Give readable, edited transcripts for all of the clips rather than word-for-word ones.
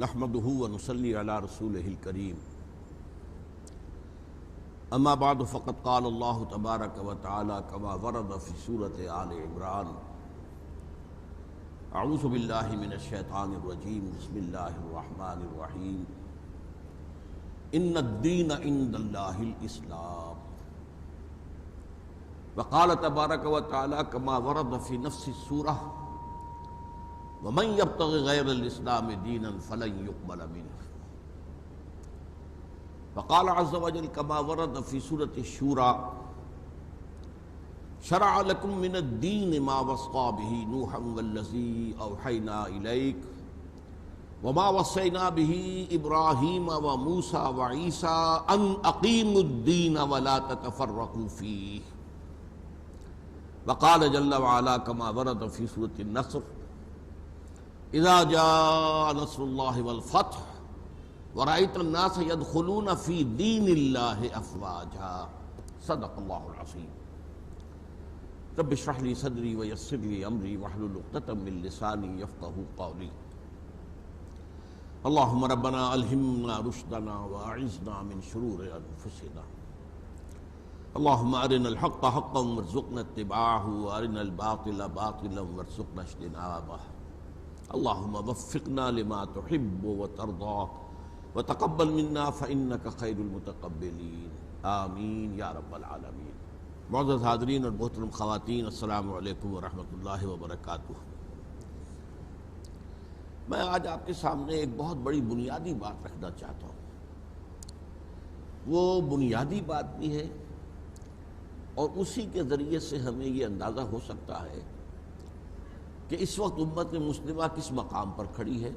نحمده ونصلي على رسوله الكريم اما بعد فقد قال الله تبارك وتعالى كما ورد في سورة آل عمران اعوذ بالله من الشیطان الرجیم بسم اللہ الرحمن الرحیم ان الدین عند اللہ الاسلام وقال تبارك وتعالى كما ورد في نفس السورة ومن يبتغ غير الاسلام دينا فلن يقبل منه وقال عز وجل كما ورد في سورة الشورى شرع لكم من الدين ما وصى به نوحا والذي اوحينا اليك وما وصينا به ابراهيم وموسى وعيسى ان اقيموا الدين ولا تتفرقوا فيه وقال جل وعلا كما ورد في سورة النصر اذا جاء نصر الله والفتح ورأيت الناس يدخلون في دين الله افواجا صدق الله العظيم رب اشرح لي صدري ويسر لي امري واحلل عقدة من لساني يفقهوا قولي اللهم ربنا الهمنا رشدنا واعذنا من شرور انفسنا اللهم ارنا الحق حقا وارزقنا اتباعه وارنا الباطل باطلا وارزقنا اجتنابه اللهم وفقنا لما تحب وترضى وتقبل منا فإنك خير المتقبلين آمین یا رب العالمین۔ معزز حاضرین اور محترم خواتین، السلام علیکم ورحمۃ اللہ وبرکاتہ۔ میں آج آپ کے سامنے ایک بہت بڑی بنیادی بات رکھنا چاہتا ہوں۔ وہ بنیادی بات بھی ہے اور اسی کے ذریعے سے ہمیں یہ اندازہ ہو سکتا ہے کہ اس وقت امت مسلمہ کس مقام پر کھڑی ہے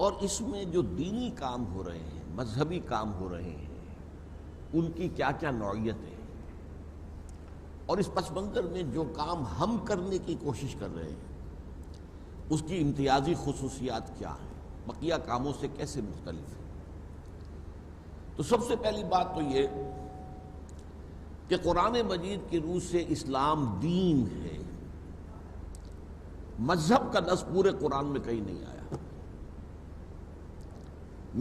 اور اس میں جو دینی کام ہو رہے ہیں، مذہبی کام ہو رہے ہیں، ان کی کیا کیا نوعیتیں ہیں، اور اس پس منظر میں جو کام ہم کرنے کی کوشش کر رہے ہیں اس کی امتیازی خصوصیات کیا ہیں، بقیہ کاموں سے کیسے مختلف ہیں۔ تو سب سے پہلی بات تو یہ کہ قرآن مجید کی روح سے اسلام دین ہے، مذہب کا لفظ پورے قرآن میں کہیں نہیں آیا۔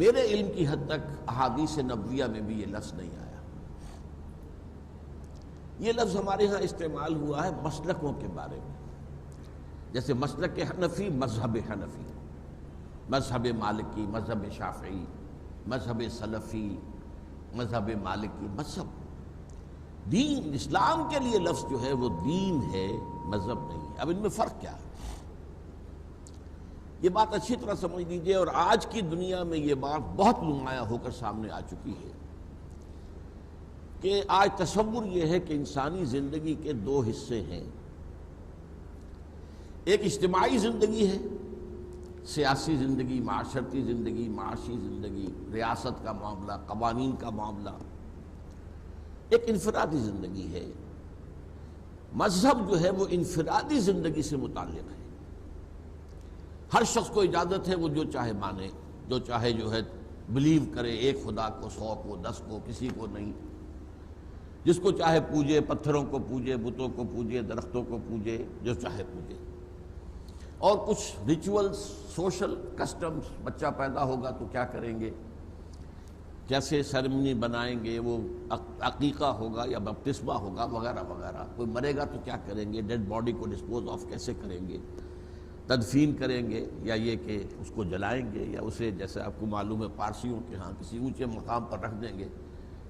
میرے علم کی حد تک احادیث نبویہ میں بھی یہ لفظ نہیں آیا۔ یہ لفظ ہمارے ہاں استعمال ہوا ہے مسلکوں کے بارے میں، جیسے مسلک حنفی، مذہب حنفی، مذہب مالکی، مذہب شافعی، مذہب سلفی، مذہب مالکی، مذہب دین اسلام کے لیے لفظ جو ہے وہ دین ہے، مذہب نہیں ہے۔ اب ان میں فرق کیا ہے، یہ بات اچھی طرح سمجھ لیجئے، اور آج کی دنیا میں یہ بات بہت نمایاں ہو کر سامنے آ چکی ہے کہ آج تصور یہ ہے کہ انسانی زندگی کے دو حصے ہیں، ایک اجتماعی زندگی ہے، سیاسی زندگی، معاشرتی زندگی، معاشی زندگی، ریاست کا معاملہ، قوانین کا معاملہ، ایک انفرادی زندگی ہے۔ مذہب جو ہے وہ انفرادی زندگی سے متعلق ہے، ہر شخص کو اجازت ہے وہ جو چاہے مانے، جو چاہے جو ہے بلیو کرے، ایک خدا کو، 100 کو، 10 کو، کسی کو نہیں، جس کو چاہے پوجے، پتھروں کو پوجے، بتوں کو پوجے، درختوں کو پوجے، جو چاہے پوجے۔ اور کچھ ریچولز، سوشل کسٹمز، بچہ پیدا ہوگا تو کیا کریں گے، کیسے سیرمنی بنائیں گے، وہ عقیقہ ہوگا یا بپتسمہ ہوگا وغیرہ وغیرہ، کوئی مرے گا تو کیا کریں گے، ڈیڈ باڈی کو ڈسپوز آف کیسے کریں گے، تدفین کریں گے یا یہ کہ اس کو جلائیں گے، یا اسے جیسے آپ کو معلوم ہے پارسیوں کے ہاں کسی اونچے مقام پر رکھ دیں گے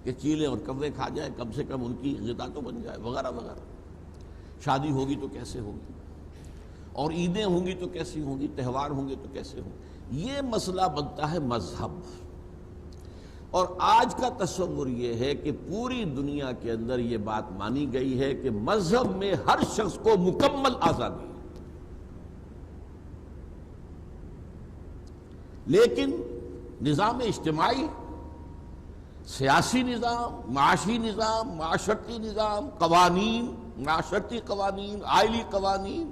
کہ چیلیں اور کوے کھا جائیں، کم سے کم ان کی غذا تو بن جائے، وغیرہ وغیرہ۔ شادی ہوگی تو کیسے ہوگی، اور عیدیں ہوں گی تو کیسی ہوں گی، تہوار ہوں گے تو کیسے ہوں گے، یہ مسئلہ بنتا ہے مذہب۔ اور آج کا تصور یہ ہے کہ پوری دنیا کے اندر یہ بات مانی گئی ہے کہ مذہب میں ہر شخص کو مکمل آزادی ہے، لیکن نظام اجتماعی، سیاسی نظام، معاشی نظام، معاشرتی نظام، قوانین، معاشرتی قوانین، آئلی قوانین،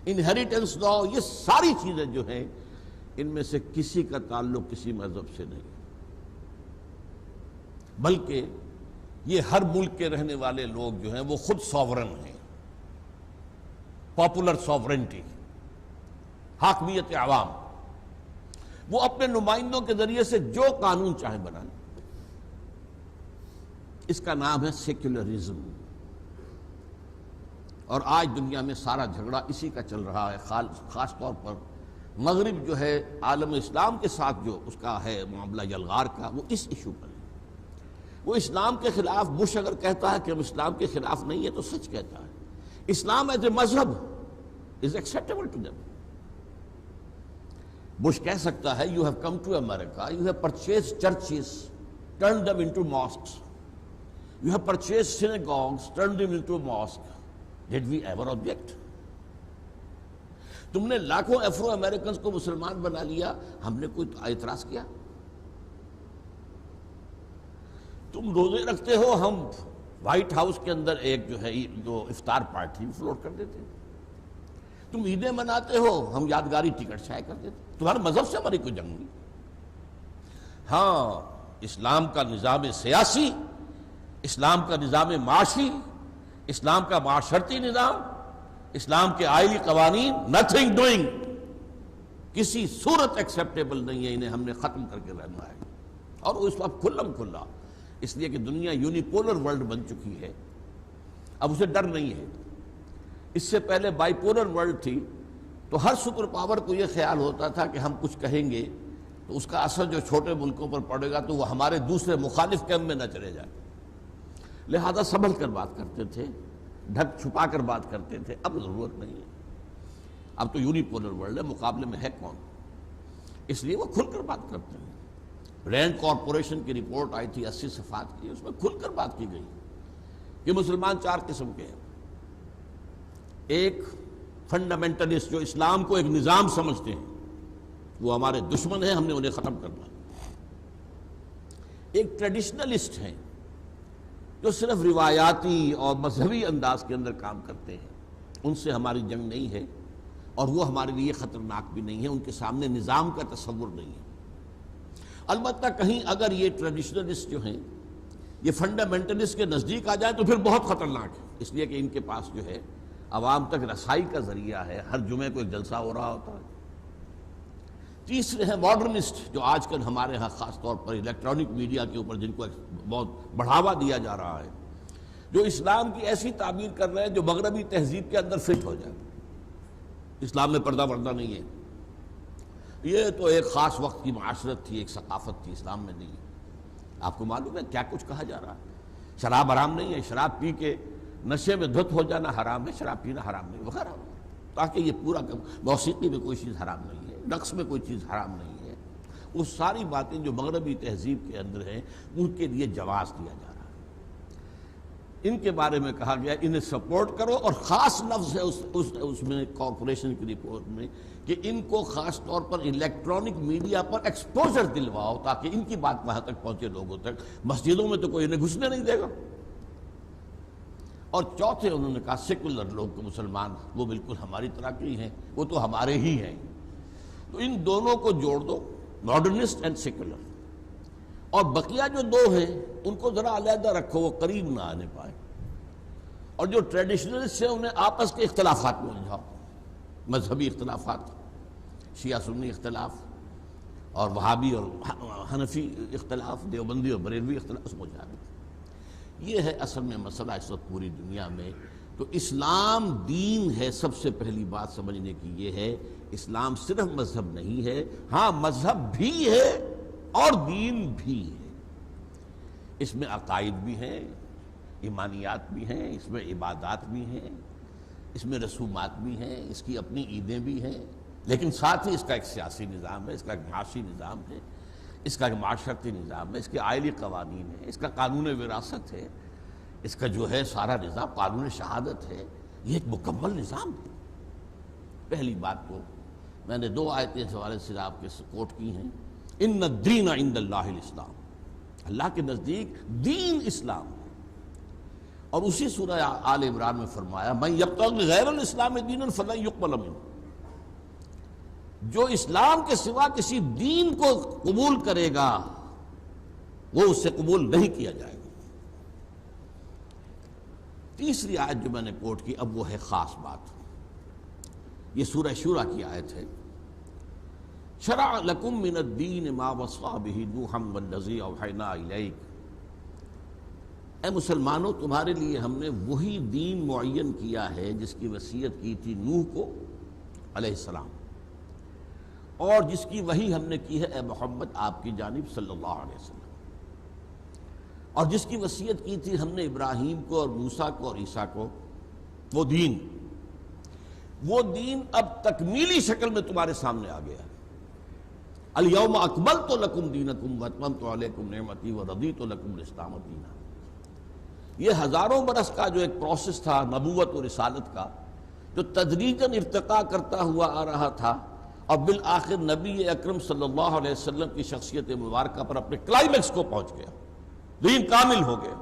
انہیریٹنس لا، یہ ساری چیزیں جو ہیں ان میں سے کسی کا تعلق کسی مذہب سے نہیں، بلکہ یہ ہر ملک کے رہنے والے لوگ جو ہیں وہ خود ساورن ہیں، پاپولر ساورنٹی، حاکمیت عوام، وہ اپنے نمائندوں کے ذریعے سے جو قانون چاہے بنائیں. اس کا نام ہے سیکولرزم. اور آج دنیا میں سارا جھگڑا اسی کا چل رہا ہے. خاص طور پر مغرب جو ہے عالم اسلام کے ساتھ جو اس کا ہے معاملہ یلغار کا، وہ اس ایشو پر ہے. وہ اسلام کے خلاف، بش اگر کہتا ہے کہ ہم اسلام کے خلاف نہیں ہے تو سچ کہتا ہے. اسلام ایز اے مذہب is acceptable to them. Bush کہہ سکتا ہے you have come to America, you have purchase churches turn them into mosques, you have purchase synagogues turn them into mosque. Did we ever object? تم نے لاکھوں افرو Americans کو مسلمان بنا لیا، ہم نے کوئی اعتراض کیا؟ تم روزے رکھتے ہو، ہم وائٹ ہاؤس کے اندر ایک جو ہے جو افطار پارٹی فلوٹ کر دیتے ہیں. تم عیدیں مناتے ہو، ہم یادگاری ٹکٹ شائع کر دیتے. تمہارے مذہب سے ہماری کوئی جنگ نہیں. ہاں، اسلام کا نظام سیاسی، اسلام کا نظام معاشی، اسلام کا معاشرتی نظام، اسلام کے آئلی قوانین، نتھنگ ڈوئنگ، کسی صورت ایکسیپٹیبل نہیں ہے. انہیں ہم نے ختم کر کے رہنا ہے. اور وہ اس وقت کھلم کھلا، اس لیے کہ دنیا یونیپولر ورلڈ بن چکی ہے. اب اسے ڈر نہیں ہے. اس سے پہلے بائی پولر ورلڈ تھی تو ہر سپر پاور کو یہ خیال ہوتا تھا کہ ہم کچھ کہیں گے تو اس کا اثر جو چھوٹے ملکوں پر پڑے گا تو وہ ہمارے دوسرے مخالف کیمپ میں نہ چلے جائے. لہذا سنبھل کر بات کرتے تھے، ڈھک چھپا کر بات کرتے تھے. اب ضرورت نہیں ہے. اب تو یونیپولر ورلڈ ہے، مقابلے میں ہے کون؟ اس لیے وہ کھل کر بات کرتے ہیں. رینڈ کارپوریشن کی رپورٹ آئی تھی 80 صفحات کی، اس میں کھل کر بات کی گئی کہ مسلمان 4 قسم کے ہیں. ایک فنڈامنٹلسٹ جو اسلام کو ایک نظام سمجھتے ہیں، وہ ہمارے دشمن ہیں، ہم نے انہیں ختم کرنا. ایک ٹریڈیشنلسٹ ہیں جو صرف روایاتی اور مذہبی انداز کے اندر کام کرتے ہیں، ان سے ہماری جنگ نہیں ہے اور وہ ہمارے لیے خطرناک بھی نہیں ہے. ان کے سامنے نظام کا تصور نہیں ہے. البتہ کہیں اگر یہ ٹریڈیشنلسٹ جو ہیں یہ فنڈامنٹلسٹ کے نزدیک آ جائیں تو پھر بہت خطرناک ہے، اس لیے کہ ان کے پاس جو ہے عوام تک رسائی کا ذریعہ ہے. ہر جمعے کو ایک جلسہ ہو رہا ہوتا ہے. تیسرے ہیں ماڈرنسٹ، جو آج کل ہمارے ہاں خاص طور پر الیکٹرانک میڈیا کے اوپر جن کو بہت بڑھاوا دیا جا رہا ہے، جو اسلام کی ایسی تعبیر کر رہے ہیں جو مغربی تہذیب کے اندر فٹ ہو جائے. اسلام میں پردہ نہیں ہے، یہ تو ایک خاص وقت کی معاشرت تھی، ایک ثقافت تھی، اسلام میں نہیں ہے. آپ کو معلوم ہے کیا کچھ کہا جا رہا ہے؟ شراب حرام نہیں ہے، شراب پی کے نشے میں دھت ہو جانا حرام ہے، شراب پینا حرام نہیں وغیرہ. تاکہ یہ پورا موسیقی میں کوئی چیز حرام نہیں ہے، رقص میں کوئی چیز حرام نہیں ہے. وہ ساری باتیں جو مغربی تہذیب کے اندر ہیں ان کے لیے جواز دیا جا رہا ہے. ان کے بارے میں کہا گیا انہیں سپورٹ کرو، اور خاص لفظ ہے اس میں کارپوریشن کی رپورٹ میں کہ ان کو خاص طور پر الیکٹرانک میڈیا پر ایکسپوجر دلواؤ تاکہ ان کی بات وہاں تک پہنچے لوگوں تک. مسجدوں میں تو کوئی انہیں گھسنے نہیں دے گا. اور چوتھے انہوں نے کہا سیکولر لوگ تو مسلمان وہ بالکل ہماری طرح کے ہی ہیں، وہ تو ہمارے ہی ہیں. تو ان دونوں کو جوڑ دو، ماڈرنسٹ اینڈ سیکولر. اور بقیہ جو 2 ہیں ان کو ذرا علیحدہ رکھو، وہ قریب نہ آنے پائے. اور جو ٹریڈیشنلسٹ ہیں انہیں آپس کے اختلافات میں الجھاؤ، مذہبی اختلافات، شیعہ سنی اختلاف اور وہابی اور حنفی اختلاف، دیوبندی اور بریلوی اختلاف، اس میں جا رہے. یہ ہے اصل میں مسئلہ اس وقت پوری دنیا میں. تو اسلام دین ہے، سب سے پہلی بات سمجھنے کی یہ ہے اسلام صرف مذہب نہیں ہے، ہاں مذہب بھی ہے اور دین بھی ہے. اس میں عقائد بھی ہیں، ایمانیات بھی ہیں، اس میں عبادات بھی ہیں، اس میں رسومات بھی ہیں، اس کی اپنی عیدیں بھی ہیں، لیکن ساتھ ہی اس کا ایک سیاسی نظام ہے، اس کا ایک معاشی نظام ہے، اس کا ایک معاشرتی نظام ہے، اس کے آئلی قوانین ہیں، اس کا قانون وراثت ہے، اس کا جو ہے سارا نظام قانون شہادت ہے. یہ ایک مکمل نظام ہے. پہلی بات تو میں نے 2 آیتیں اس حوالے سے آپ کے کوٹ کی ہیں. ان الدین عند اللہ الاسلام، اللہ کے نزدیک دین اسلام ہے. اور اسی سورہ آل عمران میں فرمایا من یبتغی غیر الاسلام دینا فلن یقبل منہ، جو اسلام کے سوا کسی دین کو قبول کرے گا وہ اس سے قبول نہیں کیا جائے گا. تیسری آیت جو میں نے کوٹ کی اب وہ ہے خاص بات. یہ سورہ شورى کی آیت ہے. شرع لکم من الدین ما وصى به نوحا والذی اوحینا الیک، اے مسلمانوں تمہارے لیے ہم نے وہی دین معین کیا ہے جس کی وصیت کی تھی نوح کو علیہ السلام، اور جس کی وحی ہم نے کی ہے اے محمد آپ کی جانب صلی اللہ علیہ وسلم، اور جس کی وصیت کی تھی ہم نے ابراہیم کو اور موسیٰ کو اور عیسیٰ کو، وہ دین اب تکمیلی شکل میں تمہارے سامنے آ گیا ہے۔ الیوم اکملت لکم دینکم واتممت علیکم نعمتی ورضیت لکم الاسلام دینا۔ یہ ہزاروں برس کا جو ایک پروسیس تھا نبوت و رسالت کا، جو تدریجاً ارتقاء کرتا ہوا آ رہا تھا، اور بالآخر نبی اکرم صلی اللہ علیہ وسلم کی شخصیت مبارکہ پر اپنے کلائمیکس کو پہنچ گیا، دین کامل ہو گیا۔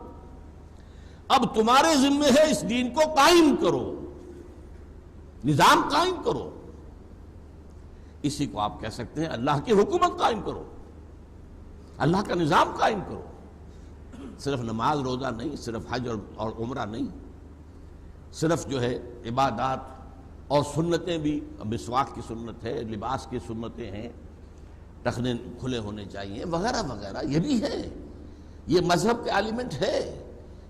اب تمہارے ذمہ ہے اس دین کو قائم کرو، نظام قائم کرو، اسی کو آپ کہہ سکتے ہیں اللہ کی حکومت قائم کرو، اللہ کا نظام قائم کرو۔ صرف نماز روزہ نہیں، صرف حج اور عمرہ نہیں، صرف جو ہے عبادات اور سنتیں بھی، مسواک کی سنت ہے، لباس کی سنتیں ہیں، ٹخنے کھلے ہونے چاہیے وغیرہ وغیرہ، یہ بھی ہے، یہ مذہب کا ایلیمنٹ ہے،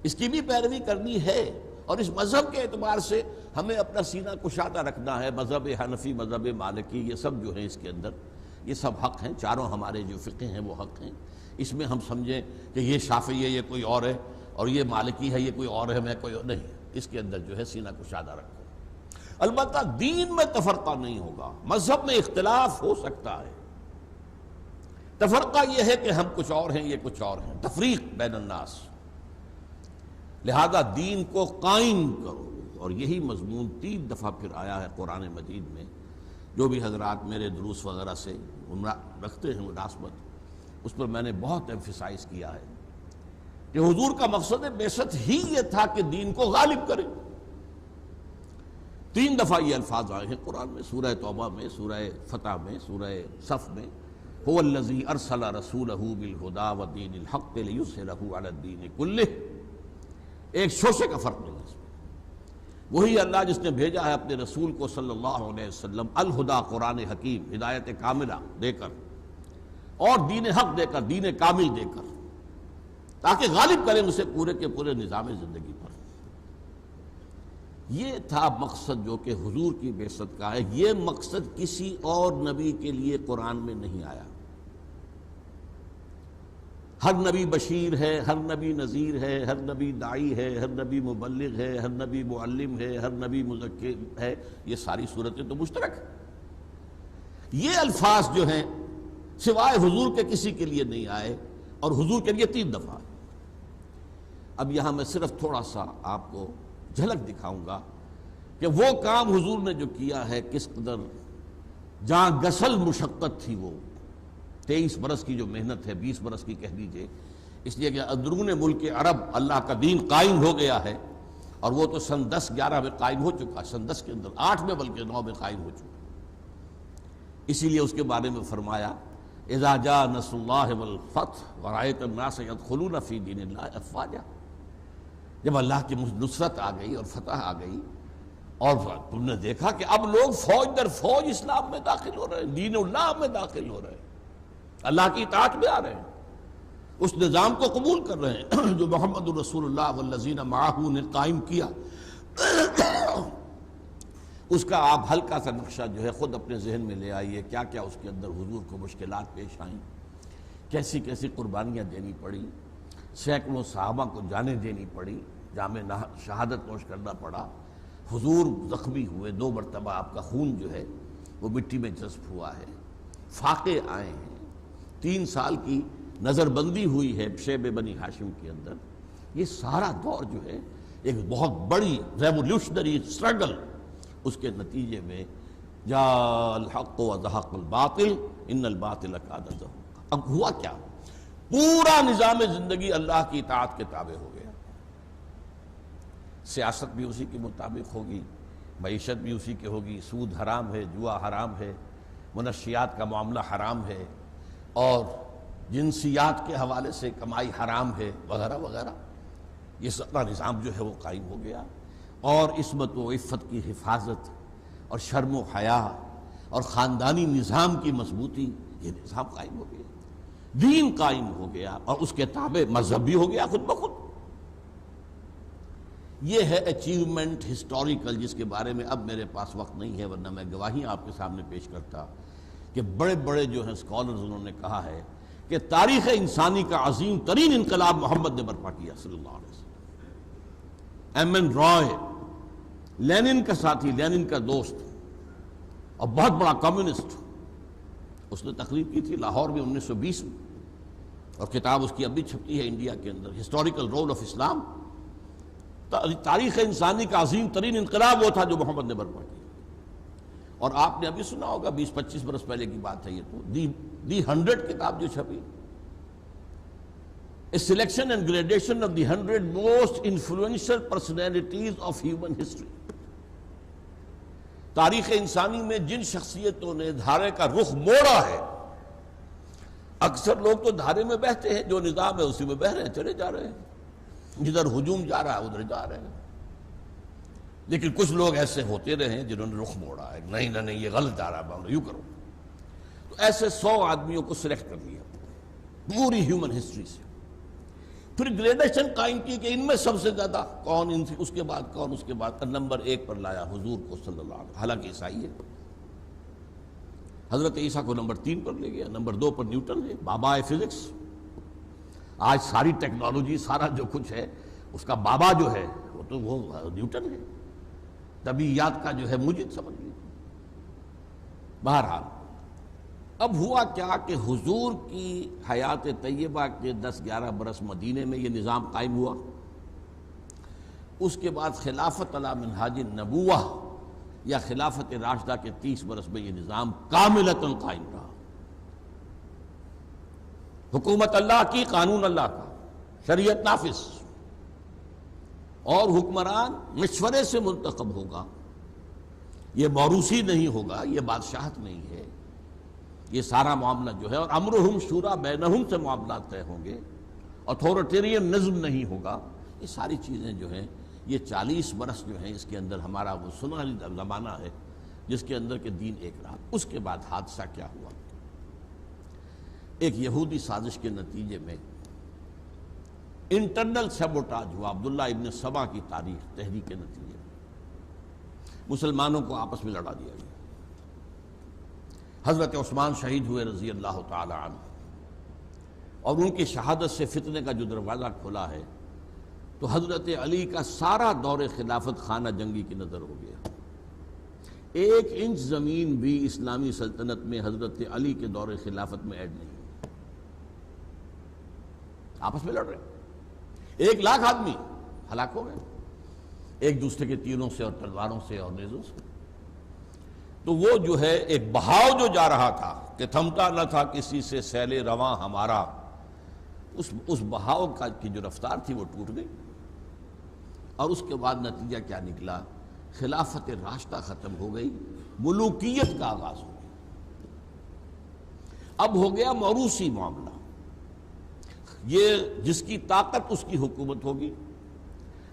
اس کی بھی پیروی کرنی ہے، اور اس مذہب کے اعتبار سے ہمیں اپنا سینہ کشادہ رکھنا ہے۔ مذہب حنفی، مذہب مالکی، یہ سب جو ہیں اس کے اندر، یہ سب حق ہیں، چاروں ہمارے جو فقہ ہیں وہ حق ہیں۔ اس میں ہم سمجھیں کہ یہ شافعی ہے یہ کوئی اور ہے، اور یہ مالکی ہے یہ کوئی اور ہے میں کوئی اور نہیں، اس کے اندر جو ہے سینہ کشادہ رکھو۔ البتہ دین میں تفرقہ نہیں ہوگا، مذہب میں اختلاف ہو سکتا ہے، تفرقہ یہ ہے کہ ہم کچھ اور ہیں یہ کچھ اور ہیں، تفریق بین الناس، لہذا دین کو قائم کرو۔ اور یہی مضمون 3 دفعہ پھر آیا ہے قرآن مجید میں، جو بھی حضرات میرے دروس وغیرہ سے رکھتے ہیں مناسبت، اس پر میں نے بہت ایمفیسائز کیا ہے کہ حضور کا مقصد بعثت ہی یہ تھا کہ دین کو غالب کرے۔ 3 دفعہ یہ الفاظ آئے ہیں قرآن میں، سورہ توبہ میں، سورہ فتح میں، سورہ صف میں، هو الذی ارسل رسولہ بالہدی ودین الحق لیظہرہ علی الدین کلہ، ایک شوشے کا فرق نہیں ہے اس میں۔ وہی اللہ جس نے بھیجا ہے اپنے رسول کو صلی اللہ علیہ وسلم الہدا، قرآن حکیم، ہدایت کاملہ دے کر، اور دین حق دے کر، دین کامل دے کر، تاکہ غالب کریں اسے پورے کے پورے نظام زندگی پر۔ یہ تھا مقصد جو کہ حضور کی بعثت کا ہے۔ یہ مقصد کسی اور نبی کے لیے قرآن میں نہیں آیا۔ ہر نبی بشیر ہے، ہر نبی نذیر ہے، ہر نبی داعی ہے، ہر نبی مبلغ ہے، ہر نبی معلم ہے، ہر نبی مذکر ہے، یہ ساری صورتیں تو مشترک ہیں۔ یہ الفاظ جو ہیں سوائے حضور کے کسی کے لیے نہیں آئے، اور حضور کے لیے 3 دفعہ۔ اب یہاں میں صرف تھوڑا سا آپ کو جھلک دکھاؤں گا کہ وہ کام حضور نے جو کیا ہے کس قدر جہاں گسل مشقت تھی، وہ 23 برس کی جو محنت ہے، 20 برس کی کہہ دیجئے، اس لیے کہ اندرون ملک عرب اللہ کا دین قائم ہو گیا ہے، اور وہ تو سن 10-11 میں قائم ہو چکا، سن 10 کے اندر، 8 میں بلکہ 9 میں قائم ہو چکا۔ اسی لیے اس کے بارے میں فرمایا اذا جاء نصر اللہ والفتح ورأیت الناس يدخلون فی دین اللہ افواجا، جب اللہ کی نصرت آ گئی اور فتح آ گئی، اور تم نے دیکھا کہ اب لوگ فوج در فوج اسلام میں داخل ہو رہے ہیں، دین اللہ میں داخل ہو رہے ہیں، اللہ کی اطاعت میں آ رہے ہیں، اس نظام کو قبول کر رہے ہیں جو محمد رسول اللہ والذین معہ نے قائم کیا۔ اس کا آپ ہلکا سا نقشہ جو ہے خود اپنے ذہن میں لے آئیے، کیا کیا اس کے اندر حضور کو مشکلات پیش آئیں، کیسی کیسی قربانیاں دینی پڑی، سینکڑوں صحابہ کو جانیں دینی پڑی، جامِ شہادت نوش کرنا پڑا، حضور زخمی ہوئے، 2 مرتبہ آپ کا خون جو ہے وہ مٹی میں جذب ہوا ہے، فاقے آئے ہیں، 3 سال کی نظر بندی ہوئی ہے شیب بنی ہاشم کے اندر۔ یہ سارا دور جو ہے ایک بہت بڑی ریولیوشنری اسٹرگل، اس کے نتیجے میں جاء الحق وزہق الباطل ان الباطل کان زہوقا۔ اب ہوا کیا؟ پورا نظام زندگی اللہ کی اطاعت کے تابع ہو گیا، سیاست بھی اسی کے مطابق ہوگی، معیشت بھی اسی کی ہوگی، سود حرام ہے، جوا حرام ہے، منشیات کا معاملہ حرام ہے، اور جنسیات کے حوالے سے کمائی حرام ہے، وغیرہ وغیرہ۔ یہ سارا نظام جو ہے وہ قائم ہو گیا، اور عصمت و عفت کی حفاظت اور شرم و حیا اور خاندانی نظام کی مضبوطی، یہ نظام قائم ہو گیا، دین قائم ہو گیا، اور اس کے تابع مذہب بھی ہو گیا خود بخود۔ یہ ہے اچیومنٹ ہسٹوریکل، جس کے بارے میں اب میرے پاس وقت نہیں ہے، ورنہ میں گواہی آپ کے سامنے پیش کرتا کہ بڑے بڑے جو ہیں اسکالرز انہوں نے کہا ہے کہ تاریخ انسانی کا عظیم ترین انقلاب محمد نے برپا کیا صلی اللہ علیہ وسلم۔ ایم این رائے، لینن کا ساتھی، لینن کا دوست اور بہت بڑا کمیونسٹ، اس نے تقریر کی تھی لاہور میں 1920 میں، اور کتاب اس کی اب بھی چھپتی ہے انڈیا کے اندر، ہسٹوریکل رول آف اسلام۔ تاریخ انسانی کا عظیم ترین انقلاب وہ تھا جو محمد نے برپا کیا۔ اور آپ نے ابھی سنا ہوگا 20-25 برس پہلے کی بات ہے یہ تو، دی 100 کتاب جو چھپی، A selection and gradation of the 100 most influential personalities of human history۔ تاریخ انسانی میں جن شخصیتوں نے دھارے کا رخ موڑا ہے، اکثر لوگ تو دھارے میں بہتے ہیں، جو نظام ہے اسی میں بہہ رہے ہیں، چلے جا رہے ہیں، جدھر ہجوم جا رہا ہے ادھر جا رہے ہیں، لیکن کچھ لوگ ایسے ہوتے رہے ہیں جنہوں نے رخ موڑا ہے، نہیں نہیں یہ غلط جا رہا ہے، یوں کرو۔ تو ایسے 100 آدمیوں کو سلیکٹ کر لیا پوری ہیومن ہسٹری سے، پھر گریڈیشن قائم کی کہ ان میں سب سے زیادہ کون، ان سے اس کے بعد کون، اس کے بعد نمبر 1 پر لایا حضور کو صلی اللہ علیہ وسلم، حالانکہ عیسائی ہے۔ حضرت عیسیٰ کو نمبر 3 پر لے گیا، نمبر 2 پر نیوٹن ہے، بابا فزکس۔ آج ساری ٹیکنالوجی، سارا جو کچھ ہے، اس کا بابا جو ہے وہ نیوٹن ہے، طبیعیات کا جو ہے مجد سمجھ لیجیے۔ بہرحال اب ہوا کیا کہ حضور کی حیات طیبہ کے 10-11 برس مدینے میں یہ نظام قائم ہوا، اس کے بعد خلافت علی منہاج النبوہ یا خلافت راشدہ کے 30 برس میں یہ نظام کاملتاً قائم رہا۔ حکومت اللہ کی، قانون اللہ کا، شریعت نافذ، اور حکمران مشورے سے منتخب ہوگا، یہ موروثی نہیں ہوگا، یہ بادشاہت نہیں ہے، یہ سارا معاملہ جو ہے، اور امرہم شورا بینہم سے معاملات طے ہوں گے، اتھارٹیرین نظم نہیں ہوگا۔ یہ ساری چیزیں جو ہیں، یہ 40 برس جو ہیں، اس کے اندر ہمارا وہ سنہری زمانہ ہے جس کے اندر کہ دین ایک رہا۔ اس کے بعد حادثہ کیا ہوا؟ ایک یہودی سازش کے نتیجے میں انٹرنل سیبوٹاج ہوا، عبداللہ ابن سبا کی تحریک کے نتیجے میں مسلمانوں کو آپس میں لڑا دیا گیا۔ حضرت عثمان شہید ہوئے رضی اللہ تعالی عنہ، اور ان کی شہادت سے فتنے کا جو دروازہ کھلا ہے، تو حضرت علی کا سارا دور خلافت خانہ جنگی کی نظر ہو گیا۔ 1 انچ زمین بھی اسلامی سلطنت میں حضرت علی کے دور خلافت میں ایڈ نہیں، آپس میں لڑ رہے ہیں، 1 لاکھ آدمی ہلاک ہو گئے ایک دوسرے کے تیروں سے اور تلواروں سے اور نیزوں سے۔ تو وہ جو ہے ایک بہاؤ جو جا رہا تھا کہ تھمتا نہ تھا کسی سے سیل رواں ہمارا، اس بہاؤ کی جو رفتار تھی وہ ٹوٹ گئی، اور اس کے بعد نتیجہ کیا نکلا؟ خلافت راشدہ ختم ہو گئی، ملوکیت کا آغاز ہو گیا۔ اب ہو گیا موروثی معاملہ، یہ جس کی طاقت اس کی حکومت ہوگی،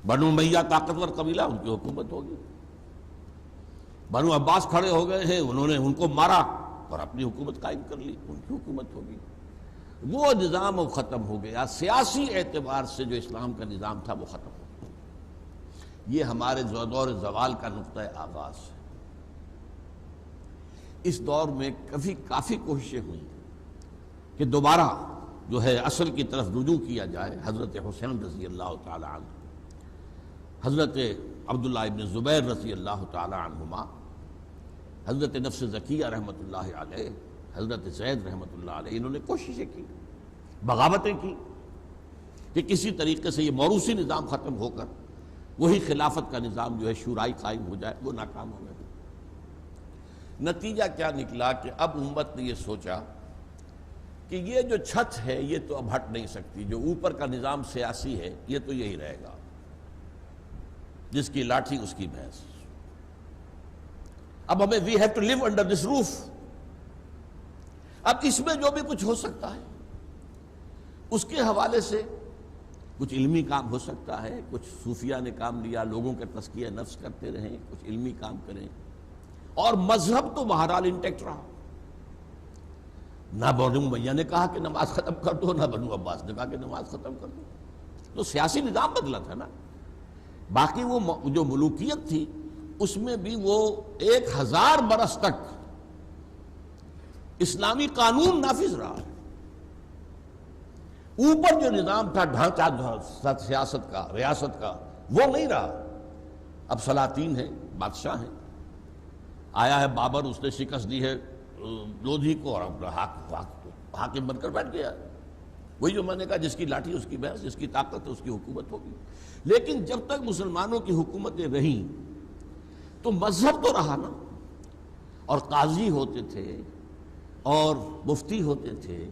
بنو امیہ طاقتور قبیلہ، ان کی حکومت ہوگی، بنو عباس کھڑے ہو گئے ہیں، انہوں نے ان کو مارا اور اپنی حکومت قائم کر لی، ان کی حکومت ہوگی۔ وہ نظام اب ختم ہو گیا، سیاسی اعتبار سے جو اسلام کا نظام تھا وہ ختم ہو گیا۔ یہ ہمارے دور زوال کا نقطہ آغاز ہے۔ اس دور میں کافی کوششیں ہوئیں کہ دوبارہ جو ہے اصل کی طرف رجوع کیا جائے۔ حضرت حسین رضی اللہ تعالی عنہ، حضرت عبداللہ ابن زبیر رضی اللہ تعالی عنہما، حضرت نفس زکیہ رحمۃ اللہ علیہ، حضرت زید رحمۃ اللہ علیہ، انہوں نے کوششیں کی، بغاوتیں کی کہ کسی طریقے سے یہ موروثی نظام ختم ہو کر وہی خلافت کا نظام جو ہے شورائی قائم ہو جائے۔ وہ ناکام ہو گئے۔ نتیجہ کیا نکلا کہ اب امت نے یہ سوچا کہ یہ جو چھت ہے یہ تو اب ہٹ نہیں سکتی، جو اوپر کا نظام سیاسی ہے یہ تو یہی رہے گا، جس کی لاٹھی اس کی بھینس۔ اب ہمیں we have to live under this roof. اب اس میں جو بھی کچھ ہو سکتا ہے اس کے حوالے سے کچھ علمی کام ہو سکتا ہے، کچھ صوفیہ نے کام لیا، لوگوں کا تزکیہ نفس کرتے رہیں، کچھ علمی کام کریں، اور مذہب تو بہرحال انٹیکٹ رہا. نہ بنو امیہ نے کہا کہ نماز ختم کر دو، نہ بنو عباس نے کہا کہ نماز ختم کر دو. تو سیاسی نظام بدلا تھا نا. باقی وہ جو ملوکیت تھی اس میں بھی وہ 1000 برس تک اسلامی قانون نافذ رہا. اوپر جو نظام تھا ڈھانچہ سیاست کا، ریاست کا، وہ نہیں رہا. اب سلاطین ہیں، بادشاہ ہیں. آیا ہے بابر، اس نے شکست دی ہے لودھی کو اور اپنا حاکم بن کر بیٹھ گیا. وہی جو میں نے کہا، جس کی لاٹھی اس کی بھینس، جس کی طاقت اس کی حکومت ہوگی. لیکن جب تک مسلمانوں کی حکومتیں رہیں تو مذہب تو رہا نا. اور قاضی ہوتے تھے اور مفتی ہوتے تھے،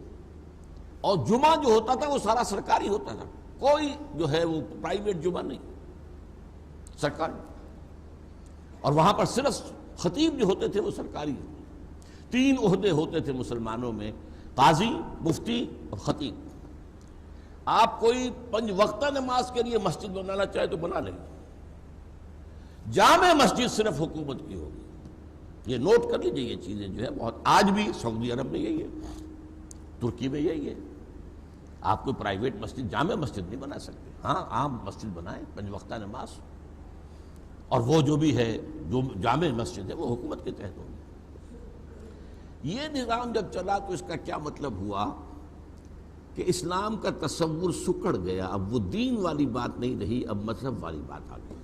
اور جمعہ جو ہوتا تھا وہ سارا سرکاری ہوتا تھا. کوئی جو ہے وہ پرائیویٹ جمعہ نہیں، سرکاری. اور وہاں پر صرف خطیب جو ہوتے تھے وہ سرکاری. 3 عہدے ہوتے تھے مسلمانوں میں، قاضی، مفتی اور خطیب. آپ کوئی 5 وقتہ نماز کے لیے مسجد بنانا چاہے تو بنا لیں. جامع مسجد صرف حکومت کی ہوگی. یہ نوٹ کر لیجیے، یہ چیزیں جو ہے بہت. آج بھی سعودی عرب میں یہی ہے، ترکی میں یہی ہے. آپ کوئی پرائیویٹ مسجد، جامع مسجد نہیں بنا سکتے. ہاں عام مسجد بنائیں، 5 وقتہ نماز. اور وہ جو بھی ہے، جو جامع مسجد ہے، وہ حکومت کے تحت ہوگی. یہ نظام جب چلا تو اس کا کیا مطلب ہوا کہ اسلام کا تصور سکڑ گیا. اب وہ دین والی بات نہیں رہی، اب مذہب والی بات آ گئی.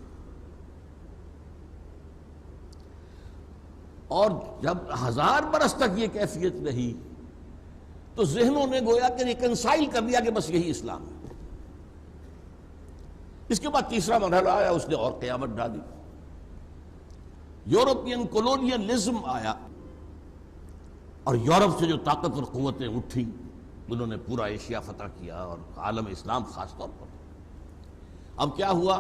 اور جب 1000 برس تک یہ کیفیت رہی تو ذہنوں نے گویا کہ ریکنسائل کر دیا کہ بس یہی اسلام ہے. اس کے بعد تیسرا مرحلہ آیا، اس نے اور قیامت ڈالی. یورپین کولونیلزم آیا، اور یورپ سے جو طاقتور قوتیں اٹھی انہوں نے پورا ایشیا فتح کیا، اور عالم اسلام خاص طور پر. اب کیا ہوا؟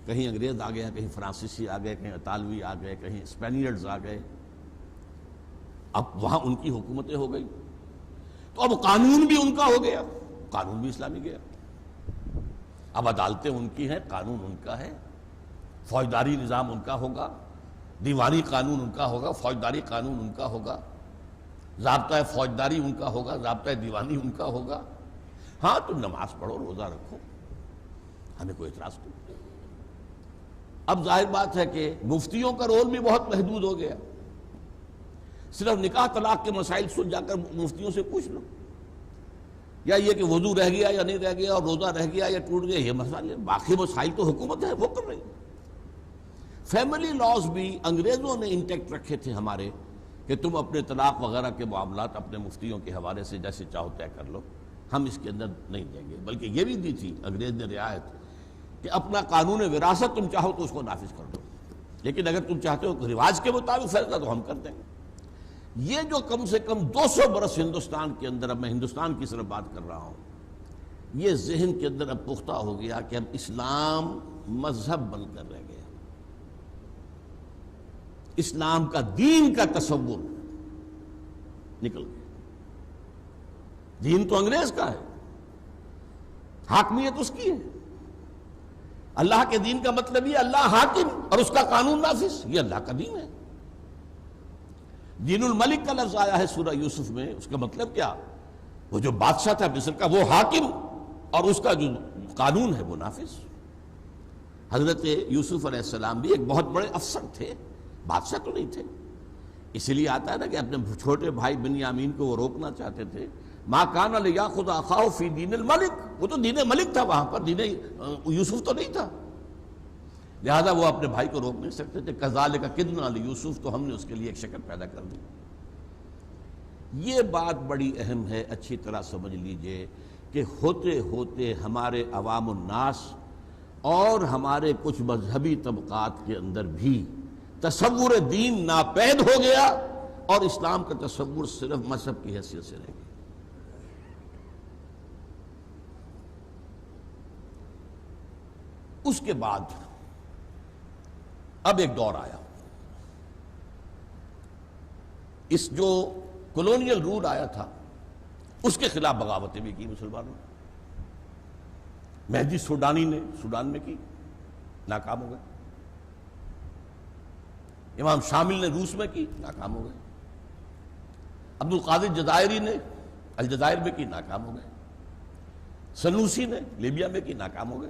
کہیں انگریز آ گیا، کہیں فرانسیسی آ گئے، کہیں اطالوی آ گئے، کہیں اسپینیئرز آ گئے. اب وہاں ان کی حکومتیں ہو گئی تو اب قانون بھی ان کا ہو گیا، قانون بھی اسلامی گیا. اب عدالتیں ان کی ہیں، قانون ان کا ہے. فوجداری نظام ان کا ہوگا، دیوانی قانون ان کا ہوگا، فوجداری قانون ان کا ہوگا، ضابطۂ فوجداری ان کا ہوگا، ضابطۂ دیوانی ان کا ہوگا. ہاں تم نماز پڑھو، روزہ رکھو، ہمیں کوئی اعتراض نہیں. اب ظاہر بات ہے کہ مفتیوں کا رول بھی بہت محدود ہو گیا. صرف نکاح طلاق کے مسائل سن جا کر مفتیوں سے پوچھ لو، یا یہ کہ وضو رہ گیا یا نہیں رہ گیا، اور روزہ رہ گیا یا ٹوٹ گیا، یہ مسائل. باقی مسائل تو حکومت ہے، وہ کر رہی. فیملی لاز بھی انگریزوں نے انٹیکٹ رکھے تھے ہمارے، کہ تم اپنے طلاق وغیرہ کے معاملات اپنے مفتیوں کے حوالے سے جیسے چاہو طے کر لو، ہم اس کے اندر نہیں دیں گے. بلکہ یہ بھی دی تھی انگریز نے رعایت کہ اپنا قانون وراثت تم چاہو تو اس کو نافذ کر دو، لیکن اگر تم چاہتے ہو رواج کے مطابق فیصلہ تو ہم کر دیں گے. یہ جو کم سے کم 200 برس ہندوستان کے اندر، اب میں ہندوستان کی صرف بات کر رہا ہوں، یہ ذہن کے اندر اب پختہ ہو گیا کہ اب اسلام مذہب بن کر رہ گیا. اسلام کا دین کا تصور نکل گیا. دین تو انگریز کا ہے، حاکمیت اس کی ہے. اللہ کے دین کا مطلب یہ اللہ حاکم اور اس کا قانون نافذ، یہ اللہ کا دین ہے. دین الملک کا لفظ آیا ہے سورہ یوسف میں، اس کا مطلب کیا؟ وہ جو بادشاہ تھا مصر کا وہ حاکم، اور اس کا جو قانون ہے وہ نافذ. حضرت یوسف علیہ السلام بھی ایک بہت بڑے افسر تھے، بادشاہ تو نہیں تھے. اسی لیے آتا ہے نا کہ اپنے چھوٹے بھائی بنیامین کو وہ روکنا چاہتے تھے. ما کان لیاخذ اخاہ فی دین الملک، وہ تو دین ملک تھا وہاں پر، دین یوسف تو نہیں تھا، لہذا وہ اپنے بھائی کو روک نہیں سکتے تھے. کذالک کدنا لیوسف، تو ہم نے اس کے لیے ایک شکل پیدا کر دی. یہ بات بڑی اہم ہے، اچھی طرح سمجھ لیجئے کہ ہوتے ہوتے ہمارے عوام الناس اور ہمارے کچھ مذہبی طبقات کے اندر بھی تصور دین ناپید ہو گیا، اور اسلام کا تصور صرف مذہب کی حیثیت سے رہ گیا. اس کے بعد اب ایک دور آیا، اس جو کولونیل رول آیا تھا اس کے خلاف بغاوتیں بھی کی مسلمانوں نے. مہدی سوڈانی نے سوڈان میں کی، ناکام ہو گئے. امام شامل نے روس میں کی، ناکام ہو گئے۔ عبد القادر جزائری نے الجزائر میں کی، ناکام ہو گئے۔ سنوسی نے لیبیا میں کی، ناکام ہو گئے۔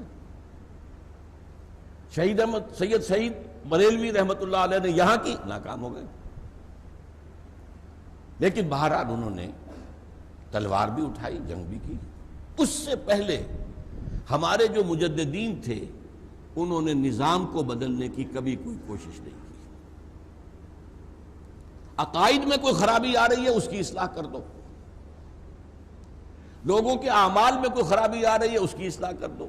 سید سعید بریلوی رحمۃ اللہ علیہ نے یہاں کی، ناکام ہو گئے۔ لیکن بہرحال انہوں نے تلوار بھی اٹھائی، جنگ بھی کی۔ اس سے پہلے ہمارے جو مجددین تھے انہوں نے نظام کو بدلنے کی کبھی کوئی کوشش نہیں کی۔ عقائد میں کوئی خرابی آ رہی ہے اس کی اصلاح کر دو، لوگوں کے اعمال میں کوئی خرابی آ رہی ہے اس کی اصلاح کر دو۔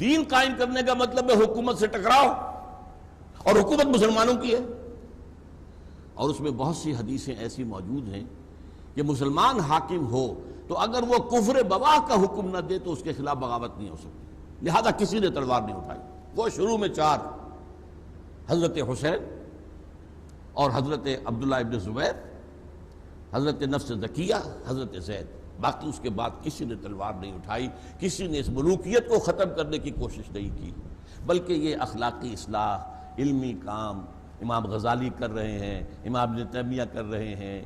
دین قائم کرنے کا مطلب ہے حکومت سے ٹکراؤ، اور حکومت مسلمانوں کی ہے، اور اس میں بہت سی حدیثیں ایسی موجود ہیں کہ مسلمان حاکم ہو تو اگر وہ کفر بواح کا حکم نہ دے تو اس کے خلاف بغاوت نہیں ہو سکتی، لہذا کسی نے تلوار نہیں اٹھائی۔ وہ شروع میں 4 حضرت حسین اور حضرت عبداللہ ابن زبیر، حضرت نفس زکیہ، حضرت زید، باقی اس کے بعد کسی نے تلوار نہیں اٹھائی، کسی نے اس ملوکیت کو ختم کرنے کی کوشش نہیں کی، بلکہ یہ اخلاقی اصلاح، علمی کام امام غزالی کر رہے ہیں، امام ابن تیمیہ کر رہے ہیں،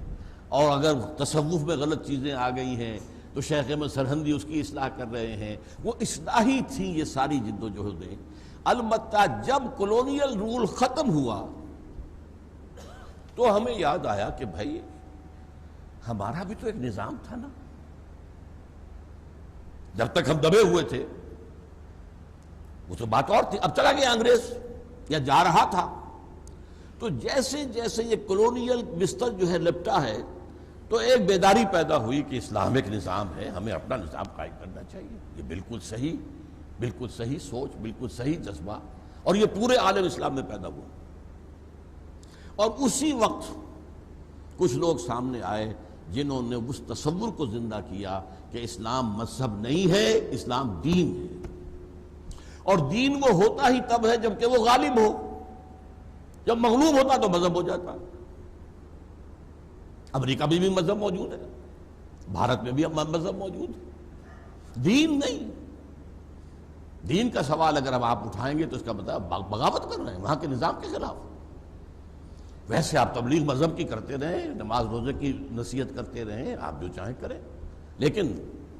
اور اگر تصوف میں غلط چیزیں آ گئی ہیں تو شیخ احمد سرہندی اس کی اصلاح کر رہے ہیں۔ وہ اصلاحی تھی یہ ساری جد و جہدیں۔ البتہ جب کولونیل رول ختم ہوا تو ہمیں یاد آیا کہ بھائی ہمارا بھی تو ایک نظام تھا نا، جب تک ہم دبے ہوئے تھے وہ تو بات اور تھی، اب چلا گیا انگریز یا جا رہا تھا۔ تو جیسے جیسے یہ کولونیل بستر جو ہے لپٹا ہے تو ایک بیداری پیدا ہوئی کہ اسلام ایک نظام ہے، ہمیں اپنا نظام قائم کرنا چاہیے۔ یہ بالکل صحیح سوچ، بالکل صحیح جذبہ، اور یہ پورے عالم اسلام میں پیدا ہوا۔ اور اسی وقت کچھ لوگ سامنے آئے جنہوں نے اس تصور کو زندہ کیا کہ اسلام مذہب نہیں ہے، اسلام دین ہے، اور دین وہ ہوتا ہی تب ہے جب کہ وہ غالب ہو، جب مغلوب ہوتا تو مذہب ہو جاتا۔ امریکہ میں بھی مذہب موجود ہے، بھارت میں بھی مذہب موجود ہے، دین نہیں۔ دین کا سوال اگر اب آپ اٹھائیں گے تو اس کا مطلب بغاوت کر رہے ہیں وہاں کے نظام کے خلاف۔ ویسے آپ تبلیغ مذہب کی کرتے رہیں، نماز روزے کی نصیحت کرتے رہیں، آپ جو چاہیں کریں، لیکن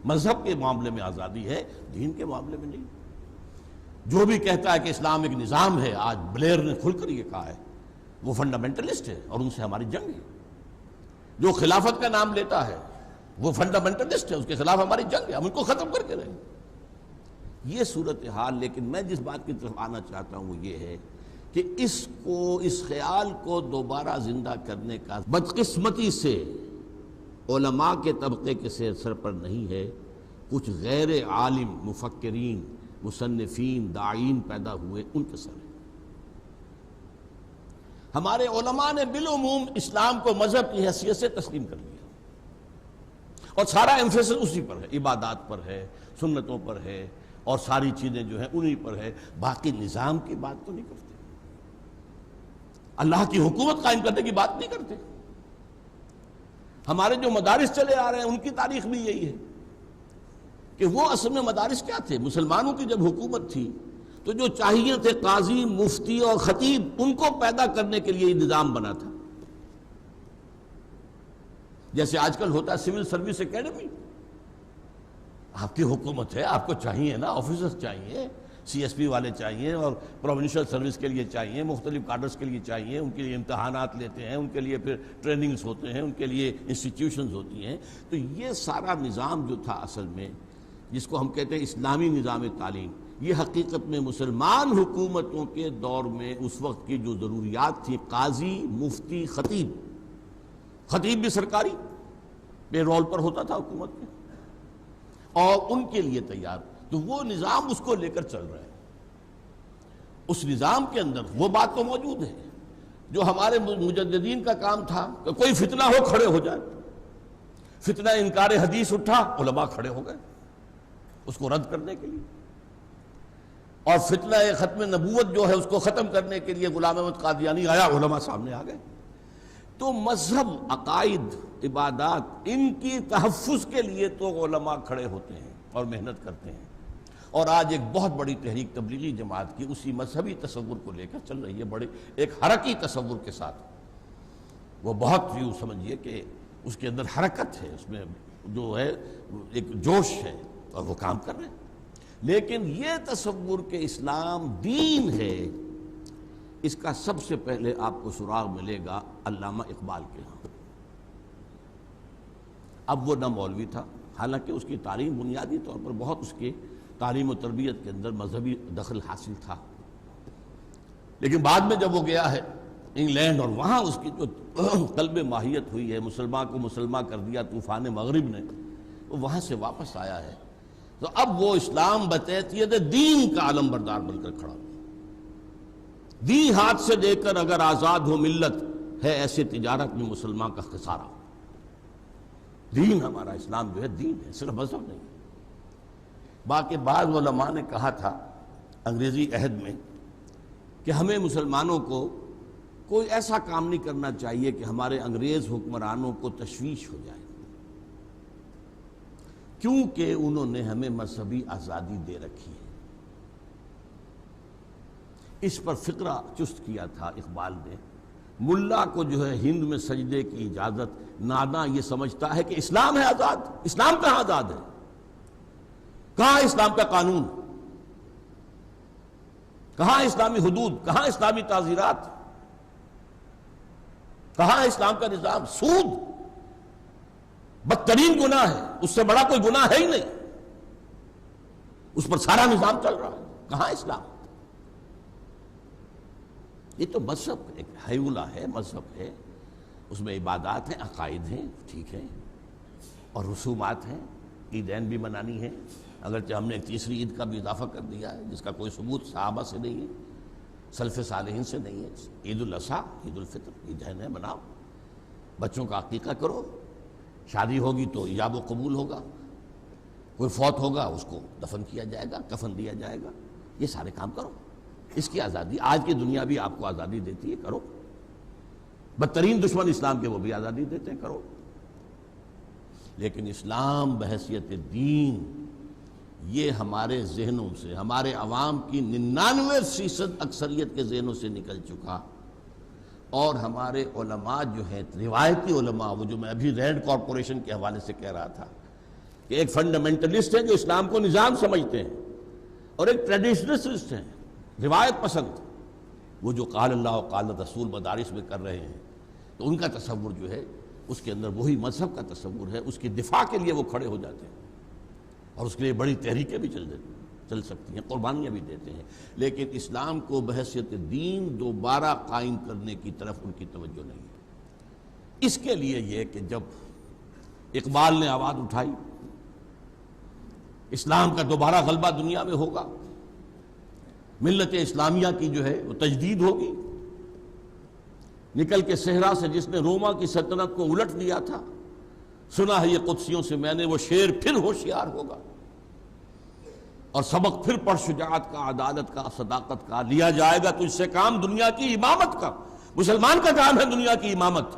مذہب کے معاملے میں آزادی ہے، دین کے معاملے میں نہیں۔ جو بھی کہتا ہے کہ اسلام ایک نظام ہے، آج بلیر نے کھل کر یہ کہا ہے، وہ فنڈامنٹلسٹ ہے اور ان سے ہماری جنگ ہے۔ جو خلافت کا نام لیتا ہے وہ فنڈامنٹلسٹ ہے، اس کے خلاف ہماری جنگ ہے، ہم ان کو ختم کر کے رہیں۔ یہ صورتحال، لیکن میں جس بات کی طرف آنا چاہتا ہوں وہ یہ ہے کہ اس خیال کو دوبارہ زندہ کرنے کا بدقسمتی سے علماء کے طبقے کے سر پر نہیں ہے، کچھ غیر عالم مفکرین، مصنفین، داعین پیدا ہوئے، ان کے سر ہے۔ ہمارے علماء نے بالعموم اسلام کو مذہب کی حیثیت سے تسلیم کر لیا، اور سارا ایمفیسس اسی پر ہے، عبادات پر ہے، سنتوں پر ہے، اور ساری چیزیں جو ہیں انہی پر ہے، باقی نظام کی بات تو نہیں کرتے، اللہ کی حکومت قائم کرنے کی بات نہیں کرتے۔ ہمارے جو مدارس چلے آ رہے ہیں ان کی تاریخ بھی یہی ہے کہ وہ اصل میں مدارس کیا تھے؟ مسلمانوں کی جب حکومت تھی تو جو چاہیے تھے قاضی، مفتی اور خطیب، ان کو پیدا کرنے کے لیے یہ نظام بنا تھا۔ جیسے آج کل ہوتا ہے سول سروس اکیڈمی، آپ کی حکومت ہے، آپ کو چاہیے نا، آفیسرز چاہیے، سی ایس پی والے چاہیے، اور پروونشل سروس کے لیے چاہیے، مختلف کارڈرز کے لیے چاہیے، ان کے لیے امتحانات لیتے ہیں، ان کے لیے پھر ٹریننگز ہوتے ہیں، ان کے لیے انسٹیٹیوشنز ہوتی ہیں۔ تو یہ سارا نظام جو تھا اصل میں، جس کو ہم کہتے ہیں اسلامی نظام تعلیم، یہ حقیقت میں مسلمان حکومتوں کے دور میں اس وقت کی جو ضروریات تھی، قاضی، مفتی، خطیب، خطیب بھی سرکاری پے رول پر ہوتا تھا حکومت میں، اور ان کے لیے تیار، تو وہ نظام اس کو لے کر چل رہا ہے۔ اس نظام کے اندر وہ بات تو موجود ہے جو ہمارے مجددین کا کام تھا کہ کوئی فتنہ ہو کھڑے ہو جائے، فتنہ انکار حدیث اٹھا، علماء کھڑے ہو گئے اس کو رد کرنے کے لیے، اور فتنہ ختم نبوت جو ہے اس کو ختم کرنے کے لیے غلام احمد قادیانی آیا، علماء سامنے آ گئے۔ تو مذہب، عقائد، عبادات، ان کی تحفظ کے لیے تو علماء کھڑے ہوتے ہیں اور محنت کرتے ہیں، اور آج ایک بہت بڑی تحریک تبلیغی جماعت کی اسی مذہبی تصور کو لے کر چل رہی ہے، بڑے ایک حرکی تصور کے ساتھ. وہ بہت یوں سمجھیے کہ اس کے اندر حرکت ہے، اس میں جو ہے ایک جوش ہے، اور وہ کام کر رہے ہیں. لیکن یہ تصور کہ اسلام دین ہے، اس کا سب سے پہلے آپ کو سراغ ملے گا علامہ اقبال کے ہاں. اب وہ نہ مولوی تھا، حالانکہ اس کی تعلیم بنیادی طور پر بہت اس کے تعلیم و تربیت کے اندر مذہبی دخل حاصل تھا، لیکن بعد میں جب وہ گیا ہے انگلینڈ اور وہاں اس کی جو قلب ماہیت ہوئی ہے، مسلمان کو مسلمان کر دیا طوفان مغرب نے، وہ وہاں سے واپس آیا ہے. تو اب وہ اسلام بتیت دین کا علم بردار بن کر کھڑا. دی ہاتھ سے دے کر اگر آزاد ہو ملت، ہے ایسے تجارت میں مسلمان کا خسارہ. دین ہمارا اسلام جو ہے دین ہے، صرف مذہب نہیں. باقی بعض علماء نے کہا تھا انگریزی عہد میں کہ ہمیں مسلمانوں کو کوئی ایسا کام نہیں کرنا چاہیے کہ ہمارے انگریز حکمرانوں کو تشویش ہو جائے، کیونکہ انہوں نے ہمیں مذہبی آزادی دے رکھی ہے. اس پر فقرہ چست کیا تھا اقبال نے. ملا کو جو ہے ہند میں سجدے کی اجازت، ناداں یہ سمجھتا ہے کہ اسلام ہے آزاد. اسلام کہاں آزاد ہے؟ کہاں اسلام کا قانون؟ کہاں اسلامی حدود؟ کہاں اسلامی تعزیرات؟ کہاں اسلام کا نظام؟ سود بدترین گناہ ہے، اس سے بڑا کوئی گناہ ہے ہی نہیں، اس پر سارا نظام چل رہا ہے. کہاں اسلام؟ یہ تو مذہب ایک حیولہ ہے، مذہب ہے، اس میں عبادات ہیں، عقائد ہیں، ٹھیک ہے، اور رسومات ہیں. عیدین بھی منانی ہے، اگرچہ ہم نے ایک تیسری عید کا بھی اضافہ کر دیا ہے جس کا کوئی ثبوت صحابہ سے نہیں ہے، سلف صالحین سے نہیں ہے. عید الاضحیٰ، عید الفطر، عیدین ہے، مناؤ. بچوں کا عقیقہ کرو. شادی ہوگی تو ایجاب و قبول ہوگا، کوئی فوت ہوگا اس کو دفن کیا جائے گا، کفن دیا جائے گا. یہ سارے کام کرو. اس کی آزادی آج کی دنیا بھی آپ کو آزادی دیتی ہے، کرو. بدترین دشمن اسلام کے وہ بھی آزادی دیتے ہیں، کرو. لیکن اسلام بحیثیت دین یہ ہمارے ذہنوں سے، ہمارے عوام کی 99% اکثریت کے ذہنوں سے نکل چکا. اور ہمارے علماء جو ہیں، روایتی علماء، وہ جو میں ابھی رینڈ کارپوریشن کے حوالے سے کہہ رہا تھا کہ ایک فنڈامنٹلسٹ ہے جو اسلام کو نظام سمجھتے ہیں، اور ایک ٹریڈیشنلسٹ ہیں، روایت پسند، وہ جو قال اللہ و قال رسول مدارس میں کر رہے ہیں. تو ان کا تصور جو ہے اس کے اندر وہی مذہب کا تصور ہے. اس کی دفاع کے لیے وہ کھڑے ہو جاتے ہیں، اور اس کے لیے بڑی تحریکیں بھی چل سکتی ہیں، قربانیاں بھی دیتے ہیں. لیکن اسلام کو بحیثیت دین دوبارہ قائم کرنے کی طرف ان کی توجہ نہیں ہے. اس کے لیے یہ کہ جب اقبال نے آواز اٹھائی اسلام کا دوبارہ غلبہ دنیا میں ہوگا، ملت اسلامیہ کی جو ہے وہ تجدید ہوگی، نکل کے صحرا سے جس نے روما کی سلطنت کو الٹ دیا تھا، سنا ہے یہ قدسیوں سے میں نے، وہ شیر پھر ہوشیار ہوگا، اور سبق پھر پڑھ شجاعت کا، عدالت کا، صداقت کا. لیا جائے گا تجھ سے کام دنیا کی امامت کا. مسلمان کا کام ہے دنیا کی امامت.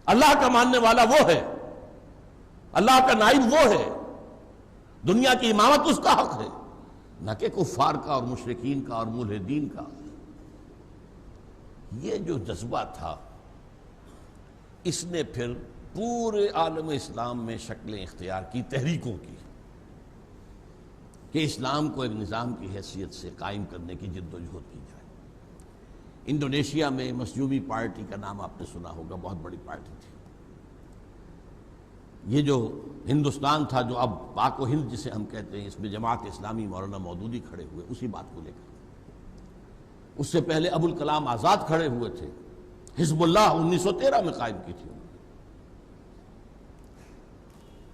اللہ کا ماننے والا وہ ہے، اللہ کا نائب وہ ہے، دنیا کی امامت اس کا حق ہے، نہ کہ کفار کا اور مشرکین کا اور ملحدین کا. یہ جو جذبہ تھا اس نے پھر پورے عالم اسلام میں شکلیں اختیار کی تحریکوں کی، کہ اسلام کو ایک نظام کی حیثیت سے قائم کرنے کی جد و جہد کی جائے. انڈونیشیا میں مسجومی پارٹی کا نام آپ نے سنا ہوگا، بہت بڑی پارٹی تھی. یہ جو ہندوستان تھا، جو اب پاک و ہند جسے ہم کہتے ہیں، اس میں جماعت اسلامی مولانا مودودی کھڑے ہوئے اسی بات کو لے کر. اس سے پہلے ابو الکلام آزاد کھڑے ہوئے تھے، حزب اللہ 1913 میں قائم کی تھی.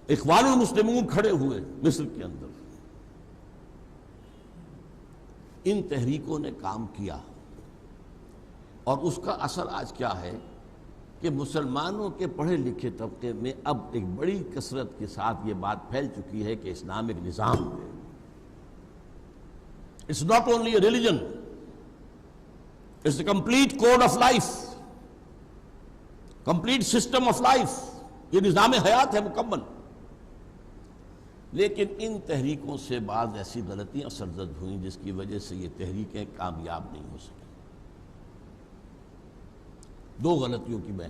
اخوان المسلمون کھڑے ہوئے مصر کے اندر. ان تحریکوں نے کام کیا، اور اس کا اثر آج کیا ہے کہ مسلمانوں کے پڑھے لکھے طبقے میں اب ایک بڑی کثرت کے ساتھ یہ بات پھیل چکی ہے کہ اسلام ایک نظام ہے. It's not only a religion, it's a complete code of life, complete system of life. یہ نظام حیات ہے مکمل. لیکن ان تحریکوں سے بعض ایسی غلطیاں سرزد ہوئیں جس کی وجہ سے یہ تحریکیں کامیاب نہیں ہو سکیں۔ دو غلطیوں کی میں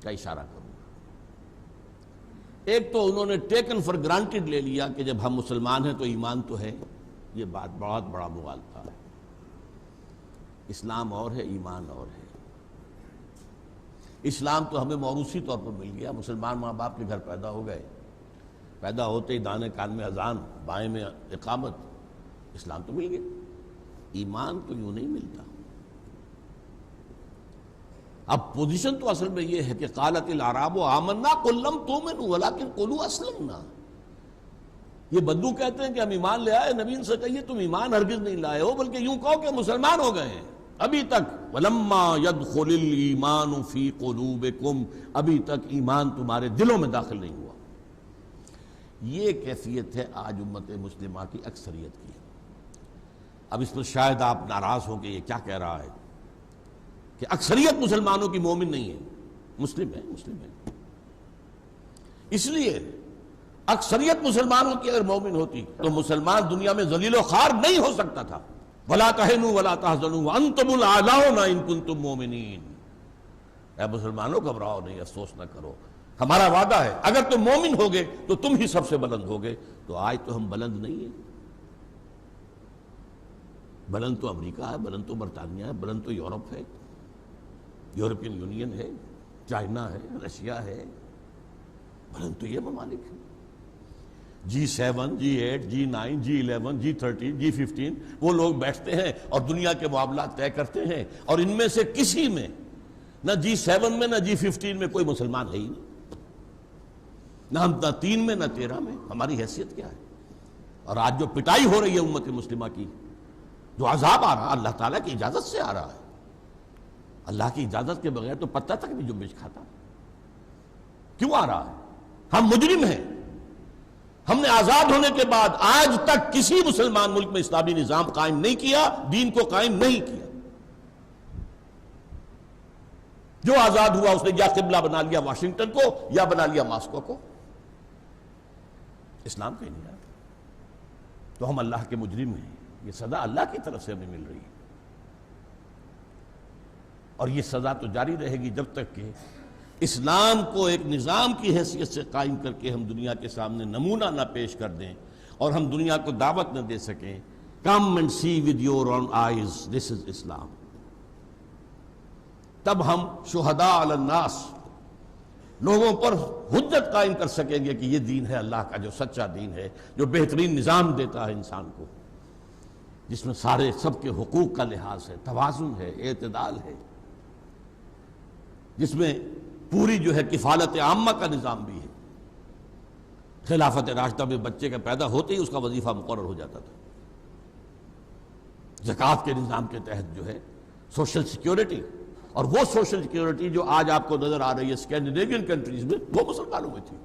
کا اشارہ کروں گا۔ ایک تو انہوں نے ٹیکن فار گرانٹیڈ لے لیا کہ جب ہم مسلمان ہیں تو ایمان تو ہے، یہ بات بہت بڑا مغالطہ ہے۔ اسلام اور ہے، ایمان اور ہے۔ اسلام تو ہمیں موروثی طور پر مل گیا، مسلمان ماں باپ کے گھر پیدا ہو گئے، پیدا ہوتے ہی دانے کان میں اذان، بائیں میں اقامت، اسلام تو مل گیا۔ ایمان تو یوں نہیں ملتا۔ اب پوزیشن تو اصل میں یہ ہے کہ قالت الاعراب آمنا قل لم تؤمنوا ولکن قولوا اسلمنا۔ یہ بدو کہتے ہیں کہ ہم ایمان لے آئے، نبی ان سے کہیے تم ایمان ہرگز نہیں لائے ہو، بلکہ یوں کہو کہ مسلمان ہو گئے ہیں ابھی تک۔ ولما يدخل الایمان فی قلوبکم، ابھی تک ایمان تمہارے دلوں میں داخل نہیں ہوا۔ یہ کیفیت ہے آج امت مسلمہ کی اکثریت کی۔ اب اس پر شاید آپ ناراض ہوں کہ یہ کیا کہہ رہا ہے کہ اکثریت مسلمانوں کی مومن نہیں ہے، مسلم ہے، مسلم ہے۔ اس لیے اکثریت مسلمانوں کی اگر مومن ہوتی تو مسلمان دنیا میں ذلیل و خوار نہیں ہو سکتا تھا۔ وَلَا تَهِنُوا وَلَا تَحْزَنُوا وَأَنْتُمُ الْأَعْلَوْنَ إِن كُنتُم مُؤْمِنِينَ۔ اے مسلمانوں گھبراؤ نہیں، افسوس نہ کرو، ہمارا وعدہ ہے اگر تم مومن ہوگے تو تم ہی سب سے بلند ہوگے۔ تو آج تو ہم بلند نہیں ہیں۔ بلند تو امریکہ ہے، بلند تو برطانیہ ہے، بلند تو یورپ ہے، یورپین یونین ہے، چائنا ہے، رشیا ہے، بلند تو یہ ممالک ہیں۔ G7 G8 G9 G11 G13 G15 وہ لوگ بیٹھتے ہیں اور دنیا کے معاملات طے کرتے ہیں، اور ان میں سے کسی میں نہ G7 میں نہ G15 میں کوئی مسلمان ہے ہی نہیں، نہ ہم نہ 3 میں نہ 13 میں۔ ہماری حیثیت کیا ہے؟ اور آج جو پٹائی ہو رہی ہے امت مسلمہ کی، جو عذاب آ رہا اللہ تعالیٰ کی اجازت سے آ رہا ہے، اللہ کی اجازت کے بغیر تو پتہ تک نہیں جنبش کھاتا، کیوں آ رہا ہے؟ ہم مجرم ہیں۔ ہم نے آزاد ہونے کے بعد آج تک کسی مسلمان ملک میں اسلامی نظام قائم نہیں کیا، دین کو قائم نہیں کیا۔ جو آزاد ہوا اس نے یا قبلہ بنا لیا واشنگٹن کو یا بنا لیا ماسکو کو، اسلام کہیں نہیں آیا۔ تو ہم اللہ کے مجرم ہیں، یہ سزا اللہ کی طرف سے ہمیں مل رہی ہے، اور یہ سزا تو جاری رہے گی جب تک کہ اسلام کو ایک نظام کی حیثیت سے قائم کر کے ہم دنیا کے سامنے نمونہ نہ پیش کر دیں اور ہم دنیا کو دعوت نہ دے سکیں۔ Come and see with your own eyes, this is Islam۔ تب ہم شہداء علی الناس، لوگوں پر حجت قائم کر سکیں گے کہ یہ دین ہے اللہ کا جو سچا دین ہے، جو بہترین نظام دیتا ہے انسان کو، جس میں سارے سب کے حقوق کا لحاظ ہے، توازن ہے، اعتدال ہے، جس میں پوری جو ہے کفالت عامہ کا نظام بھی ہے۔ خلافت راشدہ میں بچے کا پیدا ہوتے ہی اس کا وظیفہ مقرر ہو جاتا تھا۔ زکوٰۃ کے نظام کے تحت جو ہے سوشل سیکیورٹی، اور وہ سوشل سیکیورٹی جو آج آپ کو نظر آ رہی ہے اسکینڈینیوین کنٹریز میں، وہ مسلمانوں میں تھی۔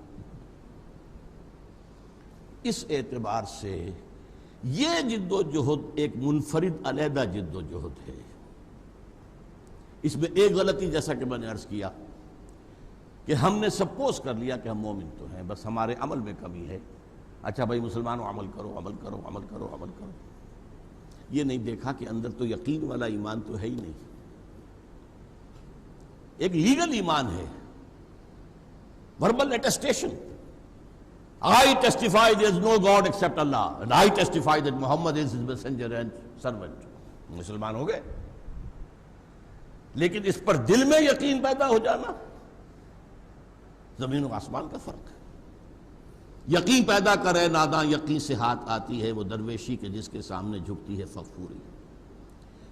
اس اعتبار سے یہ جد و جہد ایک منفرد علیحدہ جد و جہد ہے۔ اس میں ایک غلطی جیسا کہ میں نے عرض کیا کہ ہم نے سپوز کر لیا کہ ہم مومن تو ہیں، بس ہمارے عمل میں کمی ہے۔ اچھا بھائی مسلمانوں عمل کرو عمل کرو عمل کرو عمل کرو، یہ نہیں دیکھا کہ اندر تو یقین والا ایمان تو ہے ہی نہیں۔ ایک لیگل ایمان ہے، verbal attestation, I testify there is no God except Allah and I testify that Muhammad is his messenger and servant۔ مسلمان ہو گئے، لیکن اس پر دل میں یقین پیدا ہو جانا زمین و آسمان کا فرق ہے۔ یقین پیدا کرے ناداں یقین سے ہاتھ آتی ہے، وہ درویشی کے جس کے سامنے جھکتی ہے فغفوری۔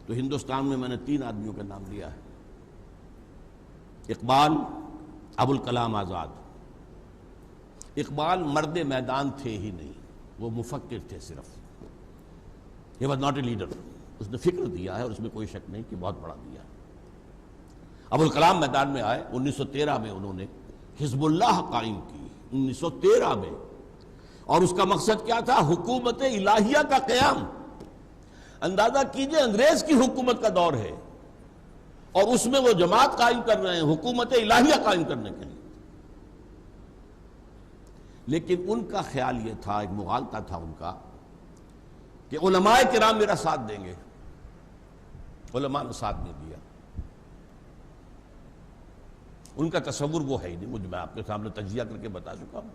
تو ہندوستان میں میں نے 3 آدمیوں کا نام لیا ہے، اقبال، ابوالکلام آزاد۔ اقبال مرد میدان تھے ہی نہیں، وہ مفکر تھے صرف، he was not a leader۔ اس نے فکر دیا ہے اور اس میں کوئی شک نہیں کہ بہت بڑا دیا ہے۔ ابوالکلام میدان میں آئے، 1913 میں انہوں نے حزب اللہ قائم کی، 1913 میں، اور اس کا مقصد کیا تھا؟ حکومت الہیہ کا قیام۔ اندازہ کیجئے انگریز کی حکومت کا دور ہے اور اس میں وہ جماعت قائم کر رہے ہیں حکومت الہیہ قائم کرنے کے لیے۔ لیکن ان کا خیال یہ تھا، ایک مغالطہ تھا ان کا، کہ علماء کرام میرا ساتھ دیں گے. علماء نے ساتھ نہیں دیا. ان کا تصور وہ ہے ہی نہیں. میں آپ کے سامنے تجزیہ کر کے بتا چکا ہوں.